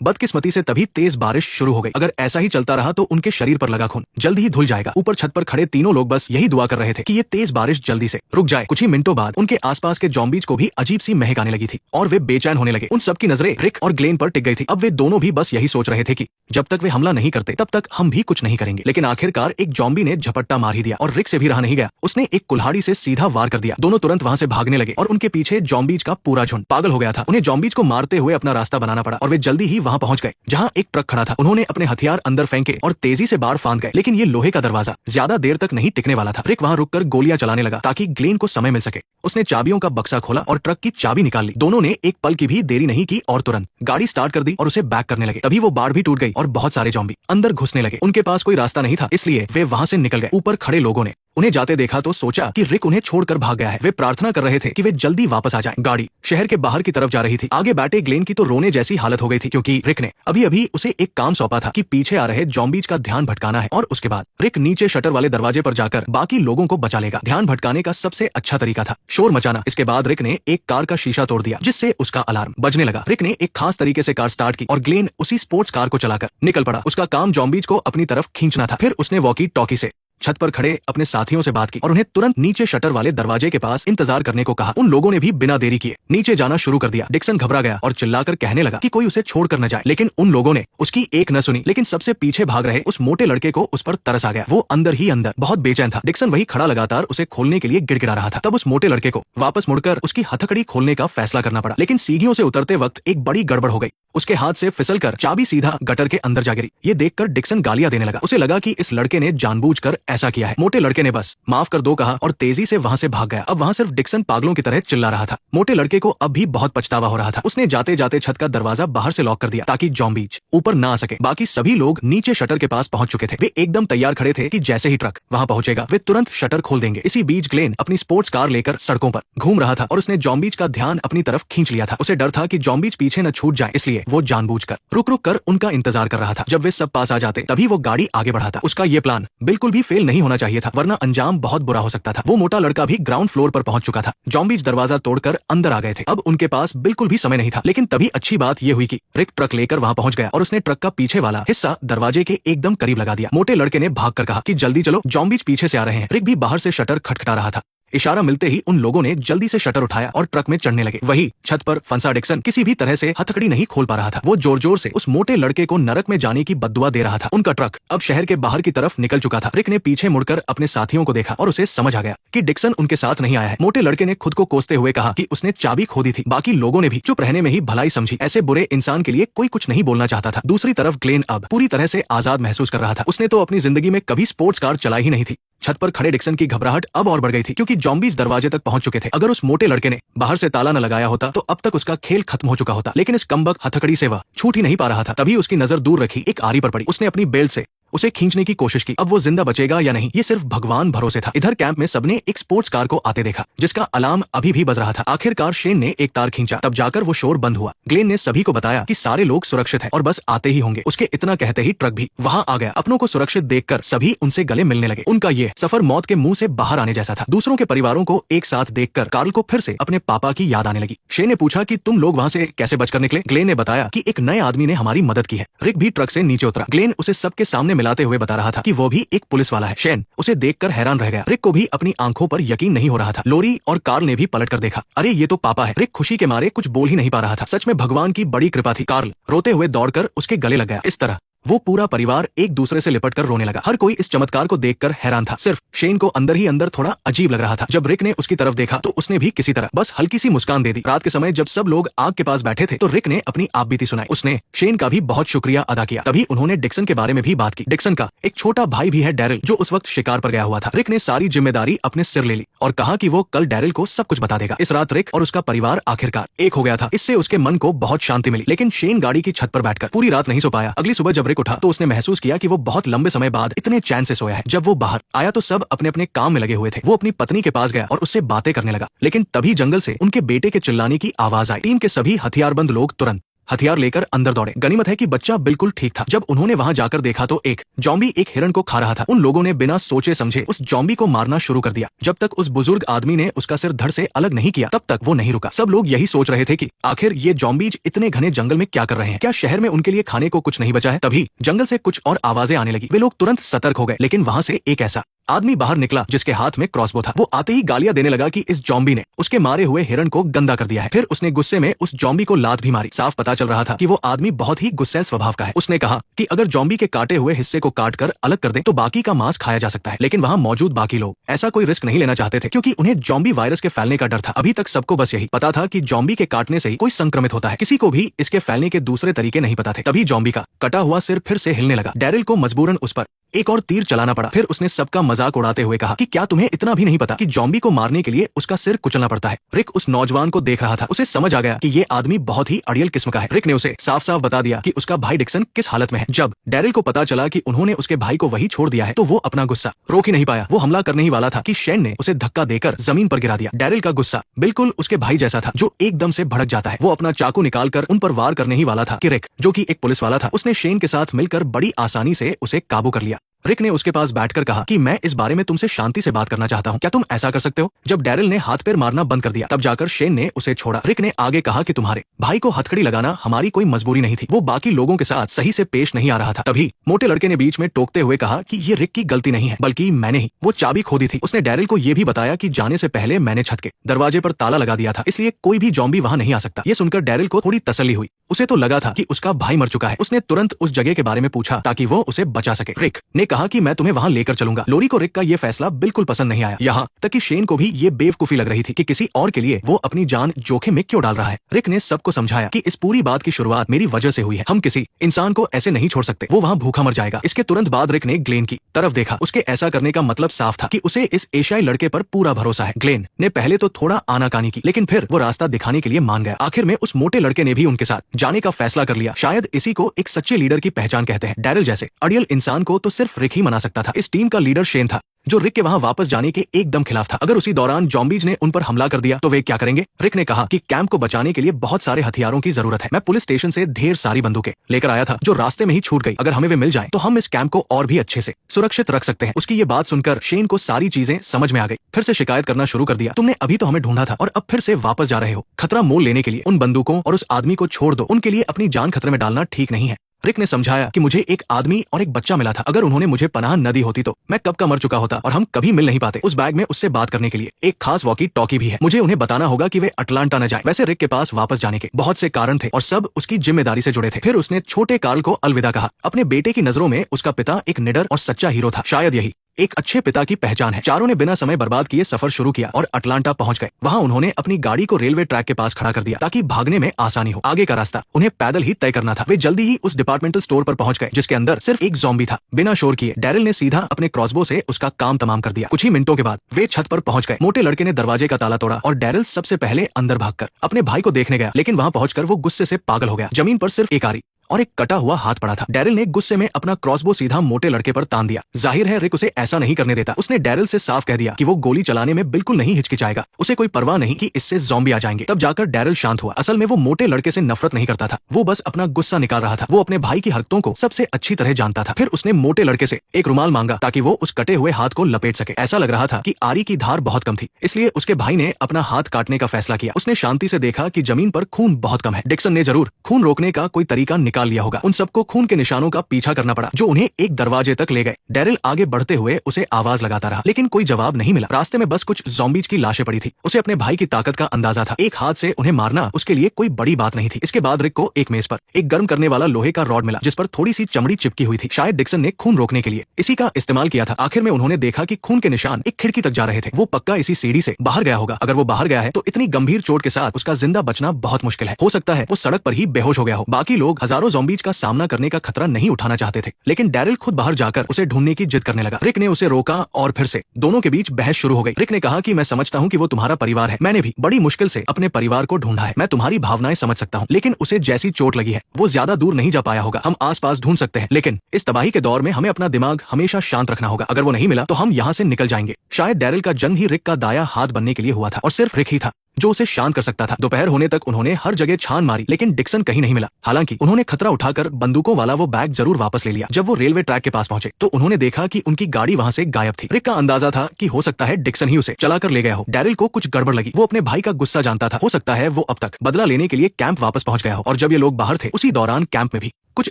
बदकिस्मती से तभी तेज बारिश शुरू हो गई। अगर ऐसा ही चलता रहा तो उनके शरीर पर लगा खून जल्दी ही धुल जाएगा। ऊपर छत पर खड़े तीनों लोग बस यही दुआ कर रहे थे कि ये तेज बारिश जल्दी से रुक जाए। कुछ ही मिनटों बाद उनके आसपास के जॉम्बीज को भी अजीब सी महक आने लगी थी और वे बेचैन होने लगे। उन सबकी नजरें रिक और ग्लेन पर टिक गई थी। अब वे दोनों भी बस यही सोच रहे थे कि जब तक वे हमला नहीं करते तब तक हम भी कुछ नहीं करेंगे। लेकिन आखिरकार एक जॉम्बी ने झपट्टा मार ही दिया और रिक से भी रहा नहीं गया। उसने एक कुल्हाड़ी से सीधा वार कर दिया। दोनों तुरंत वहां से भागने लगे और उनके पीछे जॉम्बीज का पूरा झुंड पागल हो गया था। उन्हें जॉम्बीज को मारते हुए अपना रास्ता बनाना पड़ा और वे जल्दी ही वहां पहुंच गए जहां एक ट्रक खड़ा था। उन्होंने अपने हथियार अंदर फेंके और तेजी से बाहर फांद गए, लेकिन ये लोहे का दरवाजा ज्यादा देर तक नहीं टिकने वाला था। रिक वहां रुककर गोलियां चलाने लगा ताकि ग्लेन को समय मिल सके। उसने चाबियों का बक्सा खोला और ट्रक की चाबी निकाल ली। दोनों ने एक पल की भी देरी नहीं की और तुरंत गाड़ी स्टार्ट कर दी और उसे बैक करने लगे। तभी वो बाड़ भी टूट गई और बहुत सारे जॉम्बी अंदर घुसने लगे। उनके पास कोई रास्ता नहीं था, इसलिए वे वहां से निकल गए। ऊपर खड़े लोगों ने उन्हें जाते देखा तो सोचा कि रिक उन्हें छोड़कर भाग गया है। वे प्रार्थना कर रहे थे कि वे जल्दी वापस आ जाएं। गाड़ी शहर के बाहर की तरफ जा रही थी। आगे बैठे ग्लेन की तो रोने जैसी हालत हो गई थी, क्योंकि रिक ने अभी अभी उसे एक काम सौंपा था कि पीछे आ रहे जॉम्बीज का ध्यान भटकाना है और उसके बाद रिक नीचे शटर वाले दरवाजे पर जाकर बाकी लोगों को बचा लेगा। ध्यान भटकाने का सबसे अच्छा तरीका था शोर मचाना। इसके बाद रिक ने एक कार का शीशा तोड़ दिया, जिससे उसका अलार्म बजने लगा। रिक ने एक खास तरीके से कार स्टार्ट की और ग्लेन उसी स्पोर्ट्स कार को चलाकर निकल पड़ा। उसका काम जॉम्बीज को अपनी तरफ खींचना था। फिर उसने वॉकी टॉकी से छत पर खड़े अपने साथियों से बात की और उन्हें तुरंत नीचे शटर वाले दरवाजे के पास इंतजार करने को कहा। उन लोगों ने भी बिना देरी किए नीचे जाना शुरू कर दिया। डिक्सन घबरा गया और चिल्लाकर कहने लगा कि कोई उसे छोड़कर न जाए, लेकिन उन लोगों ने उसकी एक न सुनी। लेकिन सबसे पीछे भाग रहे उस मोटे लड़के को उस पर तरस आ गया। वो अंदर ही अंदर बहुत बेचैन था। डिक्सन वही खड़ा लगातार उसे खोलने के लिए गिड़गिड़ा रहा था। तब उस मोटे लड़के को वापस मुड़कर उसकी हथकड़ी खोलने का फैसला करना पड़ा, लेकिन सीढ़ियों से उतरते वक्त एक बड़ी गड़बड़ हो गई। उसके हाथ से फिसलकर चाबी सीधा गटर के अंदर जा गिरी। ये देखकर डिक्सन गालियां देने लगा। उसे लगा कि इस लड़के ने जानबूझकर ऐसा किया है। मोटे लड़के ने बस माफ कर दो कहा और तेजी से वहां से भाग गया। अब वहां सिर्फ डिक्सन पागलों की तरह चिल्ला रहा था। मोटे लड़के को अब भी बहुत पछतावा हो रहा था। उसने जाते जाते छत का दरवाजा बाहर से लॉक कर दिया ताकि जॉम्बीज ऊपर ना आ सके। बाकी सभी लोग नीचे शटर के पास पहुंच चुके थे। वे एकदम तैयार खड़े थे कि जैसे ही ट्रक वहां पहुंचेगा वे तुरंत शटर खोल देंगे। इसी बीच ग्लेन अपनी स्पोर्ट्स कार लेकर सड़कों पर घूम रहा था और उसने जॉम्बीज का ध्यान अपनी तरफ खींच लिया था। उसे डर था कि जॉम्बीज पीछे न छूट जाए, इसलिए वो जानबूझकर रुक रुक कर उनका इंतजार कर रहा था। जब वे सब पास आ जाते तभी वो गाड़ी आगे बढ़ाता। उसका ये प्लान बिल्कुल भी फेल नहीं होना चाहिए था, वरना अंजाम बहुत बुरा हो सकता था। वो मोटा लड़का भी ग्राउंड फ्लोर पर पहुंच चुका था। जॉम्बीज दरवाजा तोड़कर अंदर आ गए थे। अब उनके पास बिल्कुल भी समय नहीं था। लेकिन तभी अच्छी बात यह हुई कि रिक ट्रक लेकर वहां पहुंच गया और उसने ट्रक का पीछे वाला हिस्सा दरवाजे के एकदम करीब लगा दिया। मोटे लड़के ने भागकर कहा कि जल्दी चलो, जॉम्बीज पीछे से आ रहे हैं। रिक भी बाहर से शटर खटखटा रहा था। इशारा मिलते ही उन लोगों ने जल्दी से शटर उठाया और ट्रक में चढ़ने लगे। वही छत पर फंसा डिक्सन किसी भी तरह से हथकड़ी नहीं खोल पा रहा था। वो जोर जोर से उस मोटे लड़के को नरक में जाने की बद्दुआ दे रहा था। उनका ट्रक अब शहर के बाहर की तरफ निकल चुका था। रिक ने पीछे मुड़कर अपने साथियों को देखा और उसे समझ आ गया कि डिक्सन उनके साथ नहीं आया है। मोटे लड़के ने खुद को कोसते हुए कहा कि उसने चाबी खो दी थी। बाकी लोगों ने भी चुप रहने में ही भलाई समझी। ऐसे बुरे इंसान के लिए कोई कुछ नहीं बोलना चाहता था। दूसरी तरफ ग्लेन अब पूरी तरह से आजाद महसूस कर रहा था। उसने तो अपनी जिंदगी में कभी स्पोर्ट्स कार चलाई ही नहीं थी। छत पर खड़े डिक्सन की घबराहट अब और बढ़ गई थी, क्योंकि जॉम्बीज दरवाजे तक पहुंच चुके थे। अगर उस मोटे लड़के ने बाहर से ताला न लगाया होता तो अब तक उसका खेल खत्म हो चुका होता। लेकिन इस कमबख्त हथकड़ी से वह छूट ही नहीं पा रहा था। तभी उसकी नजर दूर रखी एक आरी पर पड़ी। उसने अपनी बेल्ट से उसे खींचने की कोशिश की। अब वो जिंदा बचेगा या नहीं, ये सिर्फ भगवान भरोसे था। इधर कैंप में सबने एक स्पोर्ट्स कार को आते देखा जिसका अलार्म अभी भी बज रहा था। आखिरकार शेन ने एक तार खींचा, तब जाकर वो शोर बंद हुआ। ग्लेन ने सभी को बताया कि सारे लोग सुरक्षित हैं और बस आते ही होंगे। उसके इतना कहते ही ट्रक भी वहां आ गया। अपनों को सुरक्षित देखकर सभी उनसे गले मिलने लगे। उनका ये सफर मौत के मुंह से बाहर आने जैसा था। दूसरों के परिवारों को एक साथ देखकर कार्ल को फिर से अपने पापा की याद आने लगी। शेन ने पूछा कि तुम लोग वहां से कैसे बचकर निकले। ग्लेन ने बताया कि एक नए आदमी ने हमारी मदद की है। रिक भी ट्रक से नीचे उतरा। ग्लेन उसे सबके सामने मिलाते हुए बता रहा था कि वो भी एक पुलिस वाला है। शेन उसे देखकर हैरान रह गया। रिक को भी अपनी आंखों पर यकीन नहीं हो रहा था। लोरी और कार्ल ने भी पलटकर देखा। अरे ये तो पापा है। रिक खुशी के मारे कुछ बोल ही नहीं पा रहा था। सच में भगवान की बड़ी कृपा थी। कार्ल रोते हुए दौड़कर उसके गले लग गया। इस तरह वो पूरा परिवार एक दूसरे से लिपट कर रोने लगा। हर कोई इस चमत्कार को देखकर हैरान था। सिर्फ शेन को अंदर ही अंदर थोड़ा अजीब लग रहा था। जब रिक ने उसकी तरफ देखा तो उसने भी किसी तरह बस हल्की सी मुस्कान दे दी। रात के समय जब सब लोग आग के पास बैठे थे तो रिक ने अपनी आपबीती सुनाई। उसने शेन का भी बहुत शुक्रिया अदा किया। तभी उन्होंने डिक्सन के बारे में भी बात की। डिक्सन का एक छोटा भाई भी है, डैरिल, जो उस वक्त शिकार पर गया हुआ था। रिक ने सारी जिम्मेदारी अपने सिर ले ली और कहा कि वो कल डैरिल को सब कुछ बता देगा। इस रात रिक और उसका परिवार आखिरकार एक हो गया था। इससे उसके मन को बहुत शांति मिली। लेकिन शेन गाड़ी की छत पर बैठकर पूरी रात नहीं सो पाया। अगली सुबह जब रिक उठा तो उसने महसूस किया कि वो बहुत लंबे समय बाद इतने चैन से सोया है। जब वो बाहर आया तो सब अपने अपने काम में लगे हुए थे। वो अपनी पत्नी के पास गया और उससे बातें करने लगा। लेकिन तभी जंगल से उनके बेटे के चिल्लाने की आवाज आई। टीम के सभी हथियारबंद लोग तुरंत हथियार लेकर अंदर दौड़े। गनीमत है कि बच्चा बिल्कुल ठीक था। जब उन्होंने वहां जाकर देखा तो एक जॉम्बी एक हिरण को खा रहा था। उन लोगों ने बिना सोचे समझे उस जॉम्बी को मारना शुरू कर दिया। जब तक उस बुजुर्ग आदमी ने उसका सिर धड़ से अलग नहीं किया तब तक वो नहीं रुका। सब लोग यही सोच रहे थे कि आखिर ये जॉम्बीज इतने घने जंगल में क्या कर रहे हैं। क्या शहर में उनके लिए खाने को कुछ नहीं बचा है। तभी जंगल से कुछ और आवाजें आने लगी। वे लोग तुरंत सतर्क हो गए। लेकिन वहां से एक ऐसा आदमी बाहर निकला जिसके हाथ में क्रॉसबो था। वो आते ही गालियां देने लगा कि इस जॉम्बी ने उसके मारे हुए हिरण को गंदा कर दिया है। फिर उसने गुस्से में उस जॉम्बी को लात भी मारी। साफ पता चल रहा था कि वो आदमी बहुत ही गुस्सैल स्वभाव का है। उसने कहा कि अगर जॉम्बी के काटे हुए हिस्से को काट कर अलग कर दें तो बाकी का मांस खाया जा सकता है। लेकिन वहां मौजूद बाकी लोग ऐसा कोई रिस्क नहीं लेना चाहते थे क्योंकि उन्हें जॉम्बी वायरस के फैलने का डर था। अभी तक सबको बस यही पता था कि जॉम्बी के काटने से ही कोई संक्रमित होता है। किसी को भी इसके फैलने के दूसरे तरीके नहीं पता थे। तभी जॉम्बी का कटा हुआ सिर फिर से हिलने लगा। डैरिल को मजबूरन उस पर एक और तीर चलाना पड़ा। फिर उसने सबका मजाक उड़ाते हुए कहा कि क्या तुम्हें इतना भी नहीं पता कि जॉम्बी को मारने के लिए उसका सिर कुचलना पड़ता है। रिक उस नौजवान को देख रहा था। उसे समझ आ गया कि ये आदमी बहुत ही अड़ियल किस्म का है। रिक ने उसे साफ साफ बता दिया कि उसका भाई डिक्सन किस हालत में है। जब डैरिल को पता चला कि उन्होंने उसके भाई को वही छोड़ दिया है तो वो अपना गुस्सा रोक ही नहीं पाया। वो हमला करने ही वाला था कि शेन ने उसे धक्का देकर जमीन पर गिरा दिया। डैरिल का गुस्सा बिल्कुल उसके भाई जैसा था जो एकदम से भड़क जाता है। वो अपना चाकू निकालकर उन पर वार करने ही वाला था कि रिक, जो कि एक पुलिस वाला था, उसने शेन के साथ मिलकर बड़ी आसानी से उसे काबू कर लिया। रिक ने उसके पास बैठकर कहा कि मैं इस बारे में तुमसे शांति से बात करना चाहता हूँ। क्या तुम ऐसा कर सकते हो। जब डैरिल ने हाथ पैर मारना बंद कर दिया तब जाकर शेन ने उसे छोड़ा। रिक ने आगे कहा कि तुम्हारे भाई को हथकड़ी लगाना हमारी कोई मजबूरी नहीं थी। वो बाकी लोगों के साथ सही से पेश नहीं आ रहा था। तभी मोटे लड़के ने बीच में टोकते हुए कहा कि ये रिक की गलती नहीं है बल्कि मैंने ही वो चाबी खो दी थी। उसने डैरिल को यह भी बताया कि जाने से पहले मैंने छत के दरवाजे पर ताला लगा दिया था, इसलिए कोई भी जॉम्बी वहां नहीं आ सकता। ये सुनकर डैरिल को थोड़ी तसल्ली हुई। उसे तो लगा था कि उसका भाई मर चुका है। उसने तुरंत उस जगह के बारे में पूछा ताकि वो उसे बचा सके। रिक ने कहा कि मैं तुम्हें वहां लेकर चलूंगा। लोरी को रिक का ये फैसला बिल्कुल पसंद नहीं आया। यहाँ तक कि शेन को भी ये बेवकूफी लग रही थी कि किसी और के लिए वो अपनी जान जोखिम में क्यों डाल रहा है। रिक ने सबको समझाया कि इस पूरी बात की शुरुआत मेरी वजह से हुई है। हम किसी इंसान को ऐसे नहीं छोड़ सकते, वो वहाँ भूखा मर जाएगा। इसके तुरंत बाद रिक ने ग्लेन की तरफ देखा। उसके ऐसा करने का मतलब साफ था कि उसे इस एशियाई लड़के पर पूरा भरोसा है। ग्लेन ने पहले तो थोड़ा आनाकानी की लेकिन फिर वो रास्ता दिखाने के लिए मान गया। आखिर में उस मोटे लड़के ने भी उनके साथ जाने का फैसला कर लिया। शायद इसी को एक सच्चे लीडर की पहचान कहते हैं। डैरिल जैसे अड़ियल इंसान को तो सिर्फ रिक ही मना सकता था। इस टीम का लीडर शेन था जो रिक के वहां वापस जाने के एकदम खिलाफ था। अगर उसी दौरान जॉम्बीज ने उन पर हमला कर दिया तो वे क्या करेंगे। रिक ने कहा कि कैंप को बचाने के लिए बहुत सारे हथियारों की जरूरत है। मैं पुलिस स्टेशन से ढेर सारी बंदूकें लेकर आया था जो रास्ते में ही छूट गई। अगर हमें वे मिल जाएं तो हम इस कैंप को और भी अच्छे से सुरक्षित रख सकते हैं। उसकी ये बात सुनकर शेन को सारी चीजें समझ में आ गई। फिर से शिकायत करना शुरू कर दिया। तुमने अभी तो हमें ढूंढा था और अब फिर से वापस जा रहे हो। खतरा मोल लेने के लिए उन बंदूकों और उस आदमी को छोड़ दो। उनके लिए अपनी जान खतरे में डालना ठीक नहीं है। रिक ने समझाया कि मुझे एक आदमी और एक बच्चा मिला था। अगर उन्होंने मुझे पनाह न दी होती तो मैं कब का मर चुका होता और हम कभी मिल नहीं पाते। उस बैग में उससे बात करने के लिए एक खास वॉकी टॉकी भी है। मुझे उन्हें बताना होगा कि वे अटलांटा न जाएं। वैसे रिक के पास वापस जाने के बहुत से कारण थे और सब उसकी जिम्मेदारी से जुड़े थे। फिर उसने छोटे कार्ल को अलविदा कहा। अपने बेटे की नजरों में उसका पिता एक निडर और सच्चा हीरो था। शायद यही एक अच्छे पिता की पहचान है। चारों ने बिना समय बर्बाद किए सफर शुरू किया और अटलांटा पहुंच गए। वहां उन्होंने अपनी गाड़ी को रेलवे ट्रैक के पास खड़ा कर दिया ताकि भागने में आसानी हो। आगे का रास्ता उन्हें पैदल ही तय करना था। वे जल्दी ही उस डिपार्टमेंटल स्टोर पर पहुंच गए जिसके अंदर सिर्फ एक ज़ॉम्बी था। बिना शोर किए डैरिल ने सीधा अपने क्रॉसबो से उसका काम तमाम कर दिया। कुछ ही मिनटों के बाद वे छत पर पहुंच गए। मोटे लड़के ने दरवाजे का ताला तोड़ा और डैरिल सबसे पहले अंदर भागकर अपने भाई को देखने गया। लेकिन वहां पहुंचकर वो गुस्से से पागल हो गया। जमीन पर सिर्फ एक आरी और एक कटा हुआ हाथ पड़ा था। डैरिल ने गुस्से में अपना क्रॉसबो सीधा मोटे लड़के पर तान दिया। जाहिर है रिक उसे ऐसा नहीं करने देता। उसने डैरिल से साफ कह दिया कि वो गोली चलाने में बिल्कुल नहीं हिचकिचाएगा। उसे कोई परवाह नहीं कि इससे ज़ॉम्बी आ जाएंगे। तब जाकर डैरिल शांत हुआ। असल में वो मोटे लड़के से नफरत नहीं करता था, वो बस अपना गुस्सा निकाल रहा था। वो अपने भाई की हरकतों को सबसे अच्छी तरह जानता था। फिर उसने मोटे लड़के से एक रुमाल मांगा ताकि वो उस कटे हुए हाथ को लपेट सके। ऐसा लग रहा था कि आरी की धार बहुत कम थी, इसलिए उसके भाई ने अपना हाथ काटने का फैसला किया। उसने शांति से देखा कि जमीन पर खून बहुत कम है। डिक्सन ने जरूर खून रोकने का कोई तरीका निकाल निकाल लिया होगा। उन सबको खून के निशानों का पीछा करना पड़ा जो उन्हें एक दरवाजे तक ले गए। डैरिल आगे बढ़ते हुए उसे आवाज लगाता रहा लेकिन कोई जवाब नहीं मिला। रास्ते में बस कुछ ज़ॉम्बीज की लाशें पड़ी थी। उसे अपने भाई की ताकत का अंदाजा था। एक हाथ से उन्हें मारना उसके लिए कोई बड़ी बात नहीं थी। इसके बाद रिक को एक मेज पर एक गर्म करने वाला लोहे का रॉड मिला जिस पर थोड़ी सी चमड़ी चिपकी हुई थी। शायद डिक्सन ने खून रोकने के लिए इसी का इस्तेमाल किया था। आखिर में उन्होंने देखा कि खून के निशान एक खिड़की तक जा रहे थे। वो पक्का इसी सीढ़ी से बाहर गया होगा। अगर वो बाहर गया है तो इतनी गंभीर चोट के साथ उसका जिंदा बचना बहुत मुश्किल है। हो सकता है वो सड़क पर ही बेहोश हो गया हो। बाकी लोग हजारों ज़ॉम्बीज का सामना करने का खतरा नहीं उठाना चाहते थे लेकिन डैरिल खुद बाहर जाकर उसे ढूंढने की जिद करने लगा। रिक ने उसे रोका और फिर से दोनों के बीच बहस शुरू हो गई। रिक ने कहा कि मैं समझता हूँ कि वो तुम्हारा परिवार है। मैंने भी बड़ी मुश्किल से अपने परिवार को ढूंढा है। मैं तुम्हारी भावनाएं समझ सकता हूँ लेकिन उसे जैसी चोट लगी है वो ज्यादा दूर नहीं जा पाया होगा। हम आसपास ढूंढ सकते हैं लेकिन इस तबाही के दौर में हमें अपना दिमाग हमेशा शांत रखना होगा। अगर वो नहीं मिला तो हम यहाँ से निकल जाएंगे। शायद डैरिल का जन्म ही रिक का दाया हाथ बनने के लिए हुआ था और सिर्फ रिक ही था जो उसे शांत कर सकता था। दोपहर होने तक उन्होंने हर जगह छान मारी लेकिन डिक्सन कहीं नहीं मिला। हालांकि उन्होंने खतरा उठाकर बंदूकों वाला वो बैग जरूर वापस ले लिया। जब वो रेलवे ट्रैक के पास पहुंचे तो उन्होंने देखा कि उनकी गाड़ी वहां से गायब थी। रिक का अंदाजा था कि हो सकता है डिक्सन ही उसे चलाकर ले गया हो। डैरिल को कुछ गड़बड़ लगी। वो अपने भाई का गुस्सा जानता था। हो सकता है वो अब तक बदला लेने के लिए कैंप वापस पहुंच गया हो और जब ये लोग बाहर थे उसी दौरान कैंप में भी कुछ